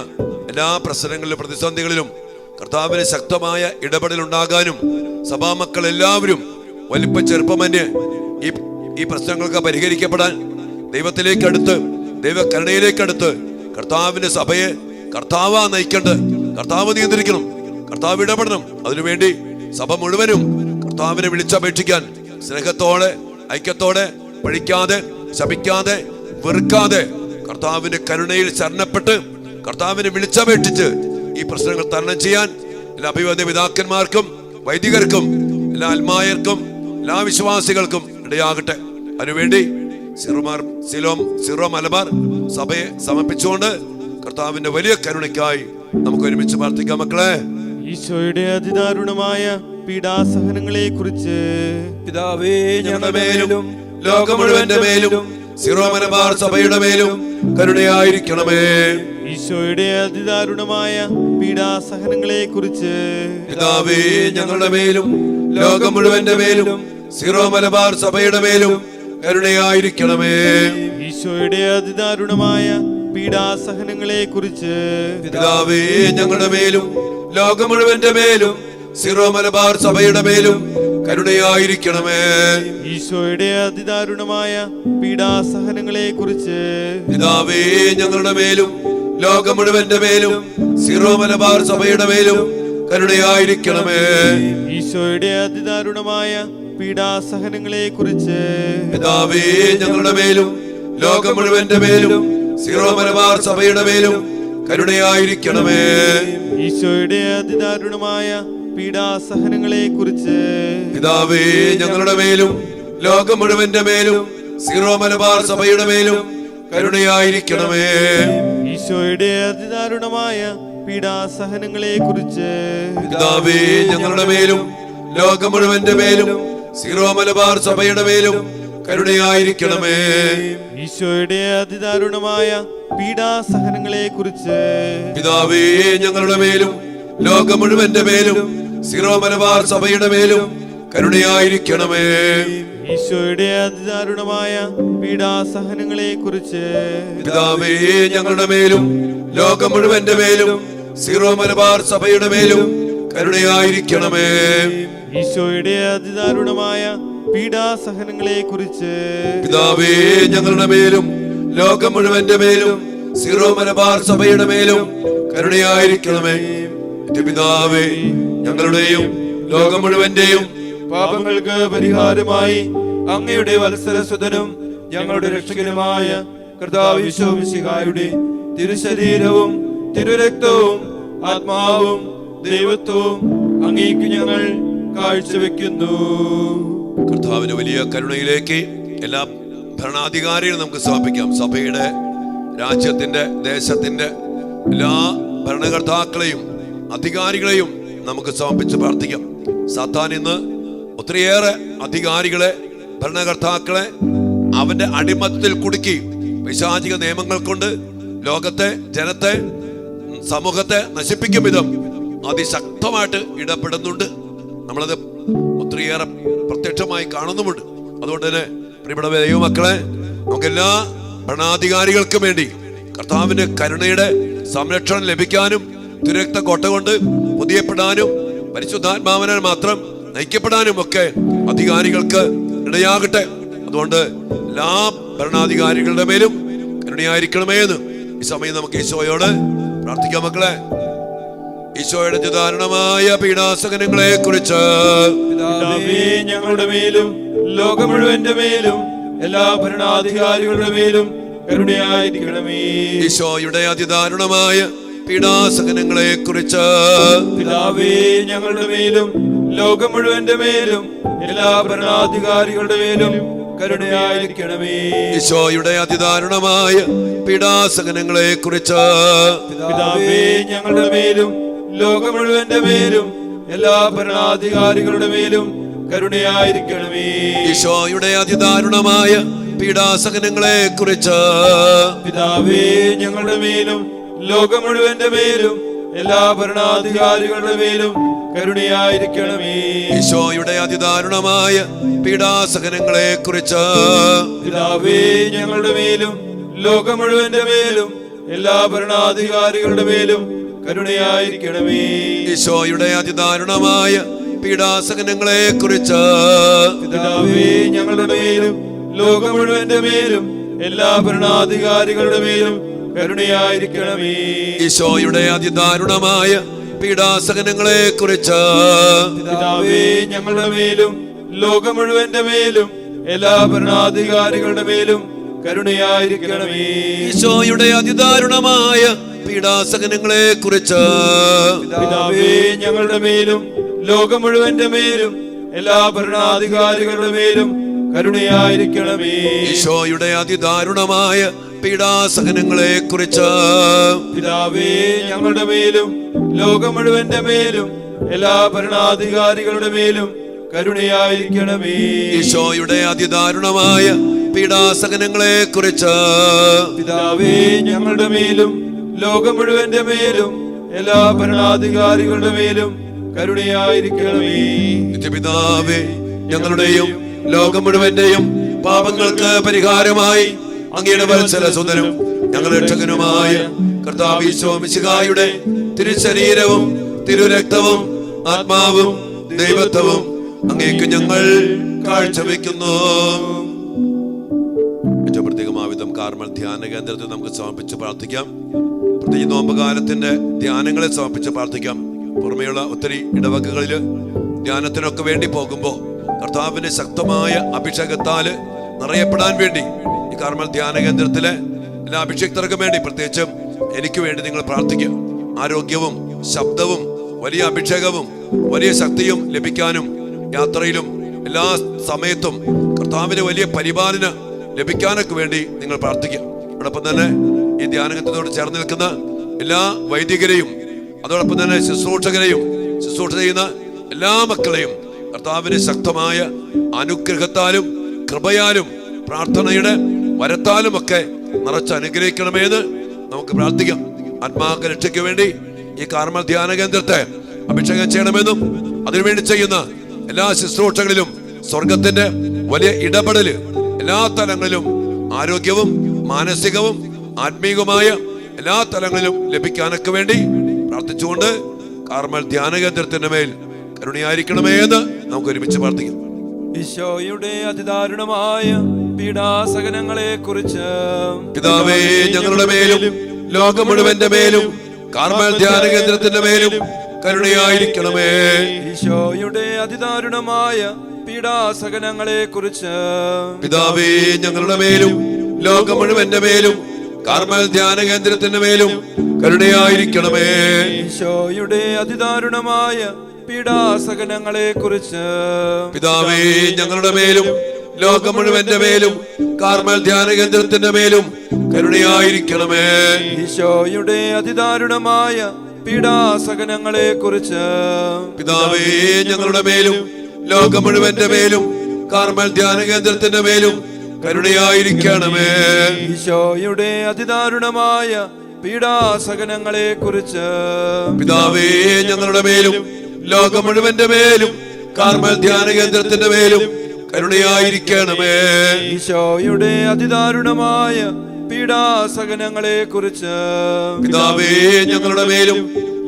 എല്ലാ പ്രശ്നങ്ങളിലും പ്രതിസന്ധികളിലും കർത്താവിന് ശക്തമായ ഇടപെടൽ ഉണ്ടാകാനും സഭാമക്കൾ എല്ലാവരും വലിപ്പ ചെറുപ്പമന്യേ ഈ പ്രശ്നങ്ങൾക്ക് പരിഹരിക്കപ്പെടാൻ ദൈവത്തിലേക്ക് അടുത്ത് ദൈവകരുണയിലേക്ക് അടുത്ത് കർത്താവിന്റെ സഭയെ കർത്താവാ നയിക്കേണ്ടത്. കർത്താവ് നിയന്ത്രിക്കണം, കർത്താവ് ഇടപെടണം. അതിനുവേണ്ടി സഭ മുഴുവനും കർത്താവിനെ വിളിച്ചപേക്ഷിക്കാൻ സ്നേഹത്തോടെ ഐക്യത്തോടെ പഴിക്കാതെ ശപിക്കാതെ വെറുക്കാതെ കർത്താവിന്റെ കരുണയിൽ ശരണപ്പെട്ട് കർത്താവിനെ വിളിച്ചപേക്ഷിച്ച് ഈ പ്രശ്നങ്ങൾ തരണം ചെയ്യാൻ എല്ലാ അഭിവാദ്യ പിതാക്കന്മാർക്കും വൈദികർക്കും എല്ലാ ആത്മായർക്കും എല്ലാ വിശ്വാസികൾക്കും ഇടയാകട്ടെ. അതിനുവേണ്ടി സീറോ മലബാർ സഭയെ സമർപ്പിച്ചുകൊണ്ട് കർത്താവിന്റെ വലിയ കരുണയ്ക്കായി നമുക്ക് ഒരുമിച്ച് പ്രാർത്ഥിക്കാം. മക്കളെ, ഈശോയുടെ അതിദാരുണമായ പീഡാസഹനങ്ങളെ കുറിച്ച് പിതാവേ, ഞങ്ങളുടെ മേലും ലോകം മുഴുവന്റെ മേലും സീറോ മലബാർ സഭയുടെ മേലും കരുണയായിരിക്കണമേ. ഈശോയുടെ അതിദാരുണമായ പീഡാസഹനങ്ങളെ കുറിച്ച് പിതാവേ, ഞങ്ങളുടെ മേലും ലോകം മുഴുവന്റെ മേലും സീറോ മലബാർ സഭയുടെ മേലും കരുണയായിരിക്കണമേ. ഈശോയുടെ അതിദാരുണമായ പീഡാസഹനങ്ങളെ കുറിച്ച് പിതാവേ, ഞങ്ങളുടെ മേലും ലോകം മുഴുവന്റെ മേലും സീറോ മലബാർ സഭയുടെ മേലും കരുണയായിരിക്കണമേ. ഈശോയുടെ അതിദാരുണമായ പീഡാസഹനങ്ങളെ കുറിച്ച് പിതാവേ, ഞങ്ങളുടെ മേലും ലോകം മുഴുവന്റെ മേലും സീറോ മലബാർ സഭയുടെ മേലും കരുണയായിരിക്കണമേ. ഈശോയുടെ അതിദാരുണമായ പീഡാസഹനങ്ങളെ കുറിച്ച് പിതാവേ, ഞങ്ങളുടെ മേലും ലോകം മുഴുവന്റെ മേലും സീറോ മലബാർ സഭയുടെ മേലും കരുണയായിരിക്കണമേ. ഈശോയുടെ അതിദാരുണമായ പീഡാസഹനങ്ങളെ കുറിച്ച് പിതാവേ, ഞങ്ങളുടെ മേലും ലോകം മുഴുവന്റെ മേലും സീറോ മലബാർ സഭയുടെ മേലും കരുണയായിരിക്കണമേ. ഈശോയുടെ അതിദാരുണമായ പീഡാസഹനങ്ങളെ കുറിച്ച് പിതാവേ, ഞങ്ങളുടെ മേലും ലോകം മുഴുവന്റെ മേലും സീറോ മലബാർ സഭയുടെ മേലും കരുണയായിരിക്കണമേ. ഈശോയുടെ അതിദാരുണമായ പീഡാസഹനങ്ങളെ കുറിച്ച് പിതാവേ, ഞങ്ങളുടെ മേലും ലോകം മുഴുവന്റെ മേലും സീറോ മലബാർ സഭയുടെ മേലും കരുണയായിരിക്കണമേ. ഈശോയുടെ അതിദാരുണമായ പീഡാസഹനങ്ങളെ കുറിച്ച് പിതാവേ, ഞങ്ങളുടെ മേലും ലോകം മുഴുവന്റെ മേലും സീറോ മലബാർ സഭയുടെ മേലും കരുണയായിരിക്കണമേ. ഈശോയുടെ അതിദാരുണമായ പീഡാസഹനങ്ങളെ കുറിച്ച് പിതാവേ, ഞങ്ങളുടെ മേലും ലോകം മുഴുവന്റെ മേലും സീറോ മലബാർ സഭയുടെ മേലും കരുണയായിരിക്കണമേ. പിതാവേ, ഞങ്ങളുടെയും ലോകം മുഴുവന്റെയും പാപങ്ങൾക്ക് പരിഹാരമായി അങ്ങയുടെ വത്സലസുതനും ഞങ്ങളുടെ രക്ഷകനുമായ കർത്താവ് യേശു മിശിഹായുടെ തിരുശരീരവും തിരുരക്തവും ആത്മാവും ദൈവത്വവും അങ്ങേക്ക് ഞങ്ങൾ കാഴ്ചവെക്കുന്നു. കർത്താവിന്റെ വലിയ കരുണയിലേക്ക് എല്ലാ ഭരണാധികാരികളും നമുക്ക് സമർപ്പിക്കാം. സഭയുടെ, രാജ്യത്തിന്റെ, ദേശത്തിന്റെ എല്ലാ ഭരണകർത്താക്കളെയും അധികാരികളെയും നമുക്ക് സമർപ്പിച്ച് പ്രാർത്ഥിക്കാം. സാത്താൻ ഇന്ന് ഒത്തിരിയേറെ അധികാരികളെ, ഭരണകർത്താക്കളെ അവന്റെ അടിമത്തത്തിൽ കുടുക്കി പൈശാചിക നിയമങ്ങൾ കൊണ്ട് ലോകത്തെ, ജനത്തെ, സമൂഹത്തെ നശിപ്പിക്കും വിധം അതിശക്തമായിട്ട് ഇടപെടുന്നുണ്ട്. നമ്മളത് ഒത്തിരിയേറെ പ്രത്യക്ഷമായി കാണുന്നുമുണ്ട്. അതുകൊണ്ട് തന്നെ പ്രിയപ്പെട്ട ദൈവമക്കളെ, നമുക്കെല്ലാ ഭരണാധികാരികൾക്കും വേണ്ടി കർത്താവിന്റെ കരുണയുടെ സംരക്ഷണം ലഭിക്കാനും തിരുരക്ത കോട്ട കൊണ്ട് പുതിയപ്പെടാനും പരിശുദ്ധാത്മാവിനാൽ മാത്രം നയിക്കപ്പെടാനും ഒക്കെ അധികാരികൾക്ക് ഇടയാകട്ടെ. അതുകൊണ്ട് എല്ലാ ഭരണാധികാരികളുടെ മേലും കരുണയായിരിക്കണമേ എന്ന് ഈ സമയം നമുക്ക് ഈശോയോട് പ്രാർത്ഥിക്കാം. മക്കളെ, ഈശോയുടെ ദാരുണമായ പീഡാസഹനങ്ങളെ കുറിച്ച് ഞങ്ങളുടെ മേലും ലോകം മുഴുവന്റെ മേലും എല്ലാ ഭരണാധികാരികളുടെ മേലും കരുണയായിരിക്കണമേ. ഈശോയുടെ അതിദാരുണമായ പീഡാസഹനങ്ങളെ കുറിച്ച് പിതാവേ, ഞങ്ങളുടെ മേലും ലോകം മുഴുവന്റെ മേലും എല്ലാ ഭരണാധികാരികളുടെ മേലും കരുണയായിരിക്കണമേ. ഈശോയുടെ അതിദാരുണമായ പീഡാസഹനങ്ങളെ കുറിച്ച് പിതാവേ, ഞങ്ങളുടെ മേലും ലോകം മുഴുവന്റെ മേലും എല്ലാ ഭരണാധികാരികളുടെ മേലും കരുണയായിരിക്കണമേ. ഈശോയുടെ അതിദാരുണമായ പീഡാസഹനങ്ങളെ കുറിച്ച് പിതാവേ, ഞങ്ങളുടെ മേലും ലോകം മുഴുവന്റെ മേലും എല്ലാ ഭരണാധികാരികളുടെ മേലും കരുണയായിരിക്കണമേ. ഈശോയുടെ അതിദാരുണമായ പീഡാസഹനങ്ങളെ കുറിച്ച് പിതാവേ, ഞങ്ങളുടെ മേലും ലോകം മുഴുവന്റെ മേലും എല്ലാ ഭരണാധികാരികളുടെ മേലും കരുണയായിരിക്കണമേ. ഈശോയുടെ അതിദാരുണമായ പീഡാസഹനങ്ങളെ കുറിച്ച് പിതാവേ, ഞങ്ങളുടെ മേലും ലോകം മുഴുവന്റെ മേലും എല്ലാ ഭരണാധികാരികളുടെ മേലും കരുണയായിരിക്കണമേ. ഈശോയുടെ അതിദാരുണമായ പീഡാസഹനങ്ങളെ കുറിച്ച് പിതാവേ, ഞങ്ങളുടെ മേലും ലോകം മുഴുവന്റെ മേലും എല്ലാ ഭരണാധികാരികളുടെ മേലും കരുണയായിരിക്കണമേ. ഈശോയുടെ അതിദാരുണമായ പീഡാസഹനങ്ങളെ കുറിച്ച് പിതാവേ, ഞങ്ങളുടെ മേലും ലോകം മുഴുവന്റെ മേലും എല്ലാ ഭരണാധികാരികളുടെ മേലും കരുണയായിരിക്കണമേ. ഈശോയുടെ അതിദാരുണമായ പീഡാസഹനങ്ങളെ കുറിച്ച് പിതാവേ, ഞങ്ങളുടെ മേലും ലോകം മുഴുവന്റെ മേലും എല്ലാ ഭരണാധികാരികളുടെ മേലും കരുണയായിരിക്കണമേ. ഈശോയുടെ അതിദാരുണമായ പീഡാസഹനങ്ങളെ കുറിച്ച് പിതാവേ, ഞങ്ങളുടെ മേലും ലോകം മുഴുവന്റെ മേലും എല്ലാ ഭരണാധികാരികളുടെ മേലും കരുണയായിരിക്കണമേ. നിത്യപിതാവേ, ഞങ്ങളുടെയും ലോകം മുഴുവന്റെയും പാപങ്ങൾക്ക് പരിഹാരമായി അങ്ങയുടെ വത്സലസുതനും ഞങ്ങളുടെ രക്ഷകനുമായ കർത്താവ് യേശു മിശിഹായുടെ തിരുശരീരവും തിരുരക്തവും ആത്മാവും ദൈവത്വവും അങ്ങേക്ക് ഞങ്ങൾ കാഴ്ചവെക്കുന്നു. ഏറ്റവും പ്രത്യേകമാവിധം കാർമൽ ധ്യാന കേന്ദ്രത്തിൽ നമുക്ക് സമർപ്പിച്ച് പ്രാർത്ഥിക്കാം. പ്രത്യേകിച്ച് നോമ്പുകാലത്തിന്റെ ധ്യാനങ്ങളെ സമർപ്പിച്ച് പ്രാർത്ഥിക്കാം. പുറമെയുള്ള ഒത്തിരി ഇടവകകളിൽ ധ്യാനത്തിനൊക്കെ വേണ്ടി പോകുമ്പോൾ കർത്താവിന്റെ ശക്തമായ അഭിഷേകത്താല് നിറയപ്പെടാൻ വേണ്ടി ഈ കാർമൽ ധ്യാന കേന്ദ്രത്തിലെ എല്ലാ അഭിഷേകർക്കും വേണ്ടി, പ്രത്യേകിച്ചും എനിക്ക് വേണ്ടി നിങ്ങൾ പ്രാർത്ഥിക്കുക. ആരോഗ്യവും ശബ്ദവും വലിയ അഭിഷേകവും വലിയ ശക്തിയും ലഭിക്കാനും യാത്രയിലും എല്ലാ സമയത്തും കർത്താവിന്റെ വലിയ പരിപാലന ലഭിക്കാനൊക്കെ വേണ്ടി നിങ്ങൾ പ്രാർത്ഥിക്കുക. അതോടൊപ്പം തന്നെ ഈ ധ്യാനകേന്ദ്രത്തോട് ചേർന്ന് നിൽക്കുന്ന എല്ലാ വൈദികരെയും അതോടൊപ്പം തന്നെ ശുശ്രൂഷകരെയും ശുശ്രൂഷ ചെയ്യുന്ന എല്ലാ മക്കളെയും കർത്താവിന്റെ ശക്തമായ അനുഗ്രഹത്താലും കൃപയാലും പ്രാർത്ഥനയുടെ വരത്താലും ഒക്കെ നിറച്ച് അനുഗ്രഹിക്കണമെന്ന് നമുക്ക് പ്രാർത്ഥിക്കാം. ആത്മാക്ക രക്ഷയ്ക്ക് വേണ്ടി ഈ കാർമൽ ധ്യാന കേന്ദ്രത്തെ അഭിഷേകം ചെയ്യണമെന്നും അതിനുവേണ്ടി ചെയ്യുന്ന എല്ലാ ശുശ്രൂഷകളിലും സ്വർഗത്തിന്റെ വലിയ ഇടപെടല് എല്ലാ തലങ്ങളിലും ആരോഗ്യവും മാനസികവും ആത്മീയവുമായ എല്ലാ തലങ്ങളിലും ലഭിക്കാനൊക്കെ വേണ്ടി പ്രാർത്ഥിച്ചുകൊണ്ട് കാർമൽ ധ്യാന കേന്ദ്രത്തിന്റെ മേൽ കരുണയായിരിക്കണമേ എന്ന് നമുക്ക് ഒരുമിച്ച് പ്രാർത്ഥിക്കാം. ഈശോയുടെ അതിദാരുണമായ പീഡാസഹനങ്ങളെ കുറിച്ച് പിതാവേ ഞങ്ങളുടെ മേലും ലോകം മുഴുവന്റെ മേലും കാർമൽ ധ്യാന കേന്ദ്രത്തിന്റെ മേലും കരുണയായിരിക്കണമേ. ഈശോയുടെ അതിദാരുണമായ പീഡാസഹനങ്ങളെ കുറിച്ച് പിതാവേ ഞങ്ങളുടെ മേലും ലോകം മുഴുവന്റെ മേലും കാർമൽ ധ്യാന കേന്ദ്രത്തിന്റെ മേലും കരുണയായിരിക്കണമേ. ഈശോയുടെ അതിദാരുണമായ പീഡാസഹനങ്ങളെ കുറിച്ച് പിതാവേ ഞങ്ങളുടെ മേലും ലോകം മുഴുവന്റെ മേലും കാർമൽ ധ്യാന കേന്ദ്രത്തിന്റെ മേലും കരുണയായിരിക്കണമേ. ഈശോയുടെ അതിദാരുണമായ പീഡാസഹനങ്ങളെ കുറിച്ച് പിതാവേ ഞങ്ങളുടെ മേലും ലോകം മുഴുവന്റെ മേലും കാർമൽ ധ്യാന കേന്ദ്രത്തിന്റെ മേലും കരുണയായിരിക്കണമേ. ഈശോയുടെ അതിദാരുണമായ പീഡാസഹനങ്ങളെ കുറിച്ച് പിതാവേ ഞങ്ങളുടെ മേലും ലോകം മുഴുവന്റെ മേലും കാർമൽ ധ്യാന കേന്ദ്രത്തിന്റെ മേലും കരുണയായിരിക്കണമേ. ഈശോയുടെ അതിദാരുണമായ പീഡാസഹനങ്ങളെ കുറിച്ച് പിതാവേ ഞങ്ങളുടെ മേലും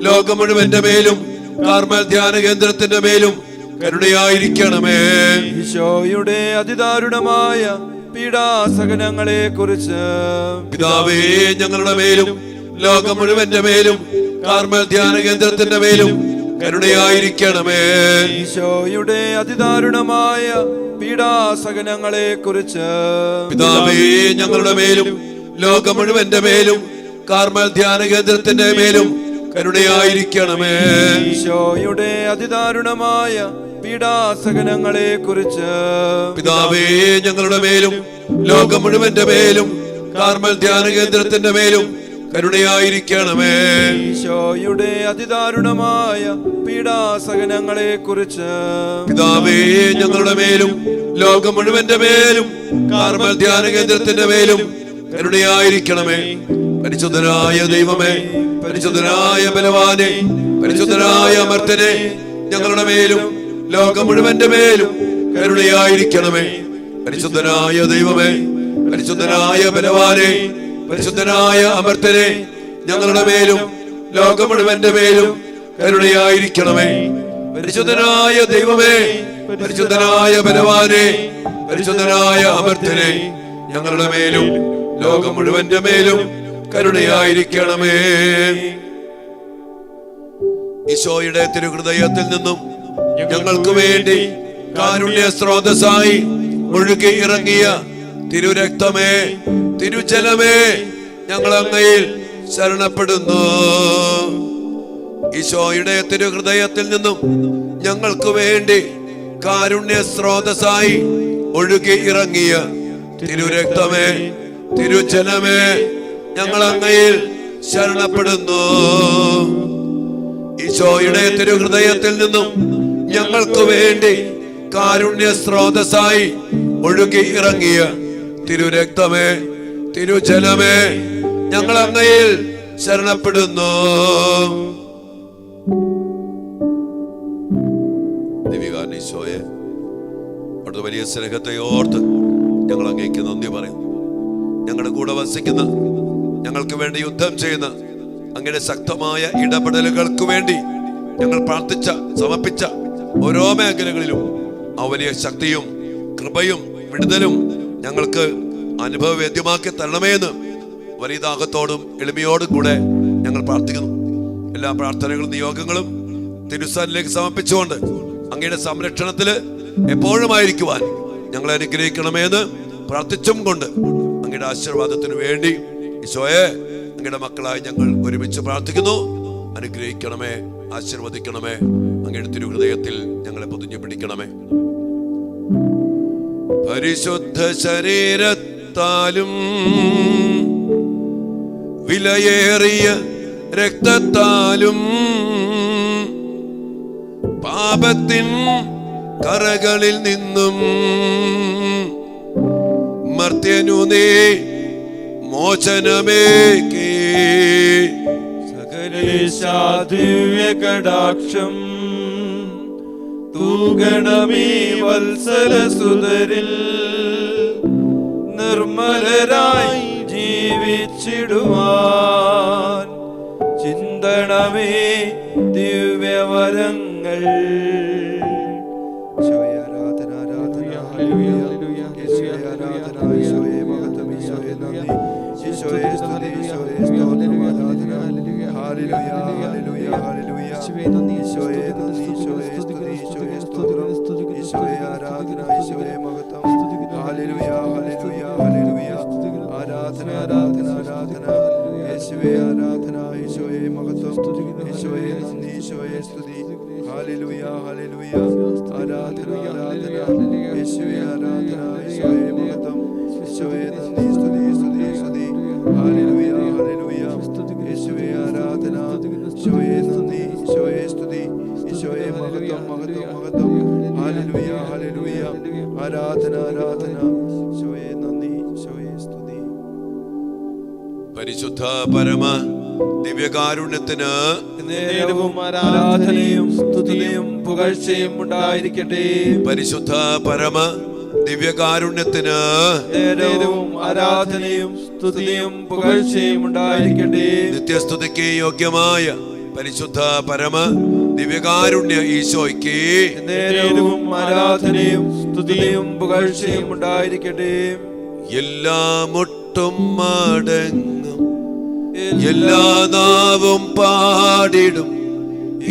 ലോകം മുഴുവന്റെ മേലും കാർമൽ ധ്യാന കേന്ദ്രത്തിന്റെ മേലും കരുണയായിരിക്കണമേ. ഈശോയുടെ അതിദാരുണമായ പീഡാസഹനങ്ങളെ കുറിച്ച് പിതാവേ ഞങ്ങളുടെ മേലും ലോകം മുഴുവന്റെ മേലും കാർമൽ ധ്യാന കേന്ദ്രത്തിന്റെ മേലും കരുണയായിരിക്കണമേ. ഈശോയുടെ അതിദാരുണമായ പീഡാസഹനങ്ങളെ കുറിച്ച് പിതാവേ ഞങ്ങളുടെ മേലും ലോകം മുഴുവന്റെ മേലും കാർമൽ ധ്യാന കേന്ദ്രത്തിന്റെ മേലും കരുണയായിരിക്കണമേ. ഈശോയുടെ അതിദാരുണമായ പീഡാസഹനങ്ങളെ കുറിച്ച് പിതാവേ ഞങ്ങളുടെ മേലും ലോകം മുഴുവന്റെ മേലും കാർമൽ ധ്യാന കേന്ദ്രത്തിന്റെ മേലും കരുണയായിരിക്കണമേ. ഈശോയുടെ അതിദാരുണമായ പീഡാസഹനങ്ങളെ കുറിച്ച് പിതാവേ ഞങ്ങളുടെ മേലും ലോകം മുഴുവന്റെ മേലും കാർമൽ ധ്യാന കേന്ദ്രത്തിന്റെ മേലും കരുണയായിരിക്കണമേ. പരിശുദ്ധനായ ദൈവമേ, പരിശുദ്ധനായ ബലവാനെ, പരിശുദ്ധനായ അമർത്തനെ, ഞങ്ങളുടെ മേലും ലോകം മുഴുവന്റെ മേലും കരുണയായിരിക്കണമേ. പരിശുദ്ധനായ ദൈവമേ, പരിശുദ്ധനായ ബലവാനെ, പരിശുദ്ധനായ അമർത്തനെ, ഞങ്ങളുടെ മേലും ലോകം മുഴുവന്റെ മേലും കരുണയായിരിക്കണമേ. പരിശുദ്ധനായ ദൈവമേ, പരിശുദ്ധനായ ബലവാനെ, പരിശുദ്ധനായ അമർത്തനെ, ഞങ്ങളുടെ മേലും ലോകം മുഴുവന്റെ മേലും കരുണയായിരിക്കണമേ. ഈശോയുടെ തിരുഹൃദയത്തിൽ നിന്നും ഞങ്ങൾക്ക് വേണ്ടി കാരുണ്യ സ്രോതസ്സായി ഒഴുകി ഇറങ്ങിയ തിരുരക്തമേ, തിരുജലമേ, ഞങ്ങൾ അങ്ങയിൽ ശരണപ്പെടുന്നു. ഈശോയുടെ തിരുഹൃദയത്തിൽ നിന്നും ഞങ്ങൾക്ക് വേണ്ടി കാരുണ്യ സ്രോതസ്സായി ഒഴുകി ഇറങ്ങിയ തിരുരക്തമേ, തിരുജലമേ, ഞങ്ങൾ അങ്ങയിൽ ശരണപ്പെടുന്നു. ഈശോയുടെ തിരുഹൃദയത്തിൽ നിന്നും ഞങ്ങൾക്ക് വേണ്ടി കാരുണ്യ സ്രോതസ്സായി ഒഴുകി ഇറങ്ങിയ തിരുരക്തമേ, തിരുജലമേ, ഞങ്ങൾ അങ്ങയിൽ ശരണപ്പെടുന്നു. ഈശോയെ, അവിടുത്തെ വലിയ സ്നേഹത്തെ ഓർത്ത് ഞങ്ങൾ അങ്ങേക്ക് നന്ദി പറയും. ഞങ്ങളുടെ കൂടെ വസിക്കുന്ന, ഞങ്ങൾക്ക് വേണ്ടി യുദ്ധം ചെയ്യുന്ന അങ്ങയുടെ ശക്തമായ ഇടപെടലുകൾക്ക് വേണ്ടി ഞങ്ങൾ പ്രാർത്ഥിച്ച, സമർപ്പിച്ച ഓരോ മേഖലകളിലും ആ വലിയ ശക്തിയും കൃപയും വിടുതലും ഞങ്ങൾക്ക് അനുഭവവേദ്യമാക്കി തരണമേ എന്ന് വലിയ ദാഹത്തോടും എളിമയോടും കൂടെ ഞങ്ങൾ പ്രാർത്ഥിക്കുന്നു. എല്ലാ പ്രാർത്ഥനകളും നിയോഗങ്ങളും തിരുസന്നിധിയിലേക്ക് സമർപ്പിച്ചുകൊണ്ട് അങ്ങയുടെ സംരക്ഷണത്തിൽ എപ്പോഴുമായിരിക്കുവാൻ ഞങ്ങളെ അനുഗ്രഹിക്കണമെന്ന് പ്രാർത്ഥിച്ചും കൊണ്ട് അങ്ങയുടെ ആശീർവാദത്തിന് വേണ്ടി ഈശോയെ, അങ്ങയുടെ മക്കളായി ഞങ്ങൾ ഒരുമിച്ച് പ്രാർത്ഥിക്കുന്നു. അനുഗ്രഹിക്കണമേ, ആശീർവദിക്കണമേ, അങ്ങയുടെ തിരുഹൃദയത്തിൽ ഞങ്ങളെ പൊതിഞ്ഞു പിടിക്കണമേ. പരിശുദ്ധ ശരീരത്താലും വിലയേറിയ രക്തത്താലും പാപത്തിൻ കറകളിൽ നിന്നും മർത്യനു നീ മോചനമേകി സകലേശാദിവ്യ കടാക്ഷം തൂഗണമേ വത്സല സുതരിൽ നിർമ്മലരായി ജീവിച്ചിടുവാൻ ചിന്തണമേ ദിവ്യവരങ്ങൾ. ആരാധന ആരാധന ആരാധന ഈശോയെ നന്ദി, ഈശോയെ സ്തുതി, ഈശോയെ സ്തോത്രം, ഈശോയെ ആരാധന, ഈശോയെ മഹത്വം. Hallelujah, hallelujah, hallelujah. ആരാധന, ആരാധന, ആരാധന. യേശുവേ ആരാധന, ഈശോയെ മഹത്വം, ഈശോയെ നന്ദി, ഈശോയെ സ്തുതി. Hallelujah, hallelujah. ആരാധന, ആരാധന. യേശുവേ ആരാധന, ഈശോയെ മഹത്വം, ഈശോയെ നന്ദി, സ്തുതി, സ്തുതി, സ്തുതി. Hallelujah, hallelujah. യേശുവേ ആരാധന, ഈശോയെ നന്ദി, ഈശോയെ സ്തുതി, ഈശോയെ മഹത്വം, മഹത്വം, മഹത്വം. Hallelujah, hallelujah. ആരാധന, ആരാധന. ഈശോയെ നന്ദി, ഈശോയെ സ്തുതി. പരിശുദ്ധ പരമ ദിവ്യകാരുണ്യത്തിന് നേരവും ആരാധനയും സ്തുതിയും പുകഴ്ചയും ഉണ്ടായിരിക്കട്ടെ. പരിശുദ്ധ പരമ ദിവ്യകാരുണ്യത്തിന് നേരവും ആരാധനയും സ്തുതിയും പുകഴ്ചയും ഉണ്ടായിരിക്കട്ടെ. നിത്യസ്തുതിക്ക് യോഗ്യമായ പരിശുദ്ധ പരമ ദിവ്യകാരുണ്യ ഈശോയ്ക്ക് നേരവും ആരാധനയും സ്തുതിയും പുകഴ്ചയും ഉണ്ടായിരിക്കട്ടെ. എല്ലാ മുട്ടും മടങ്ങും, എല്ലാ നാവും പാടിടും,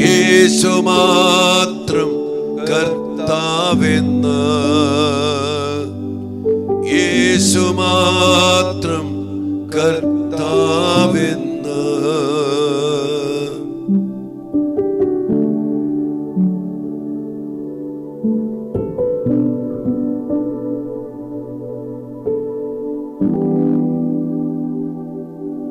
യേശു മാത്രം കർത്താവെന്ന്, യേശു മാത്രം കർത്താവെന്ന്.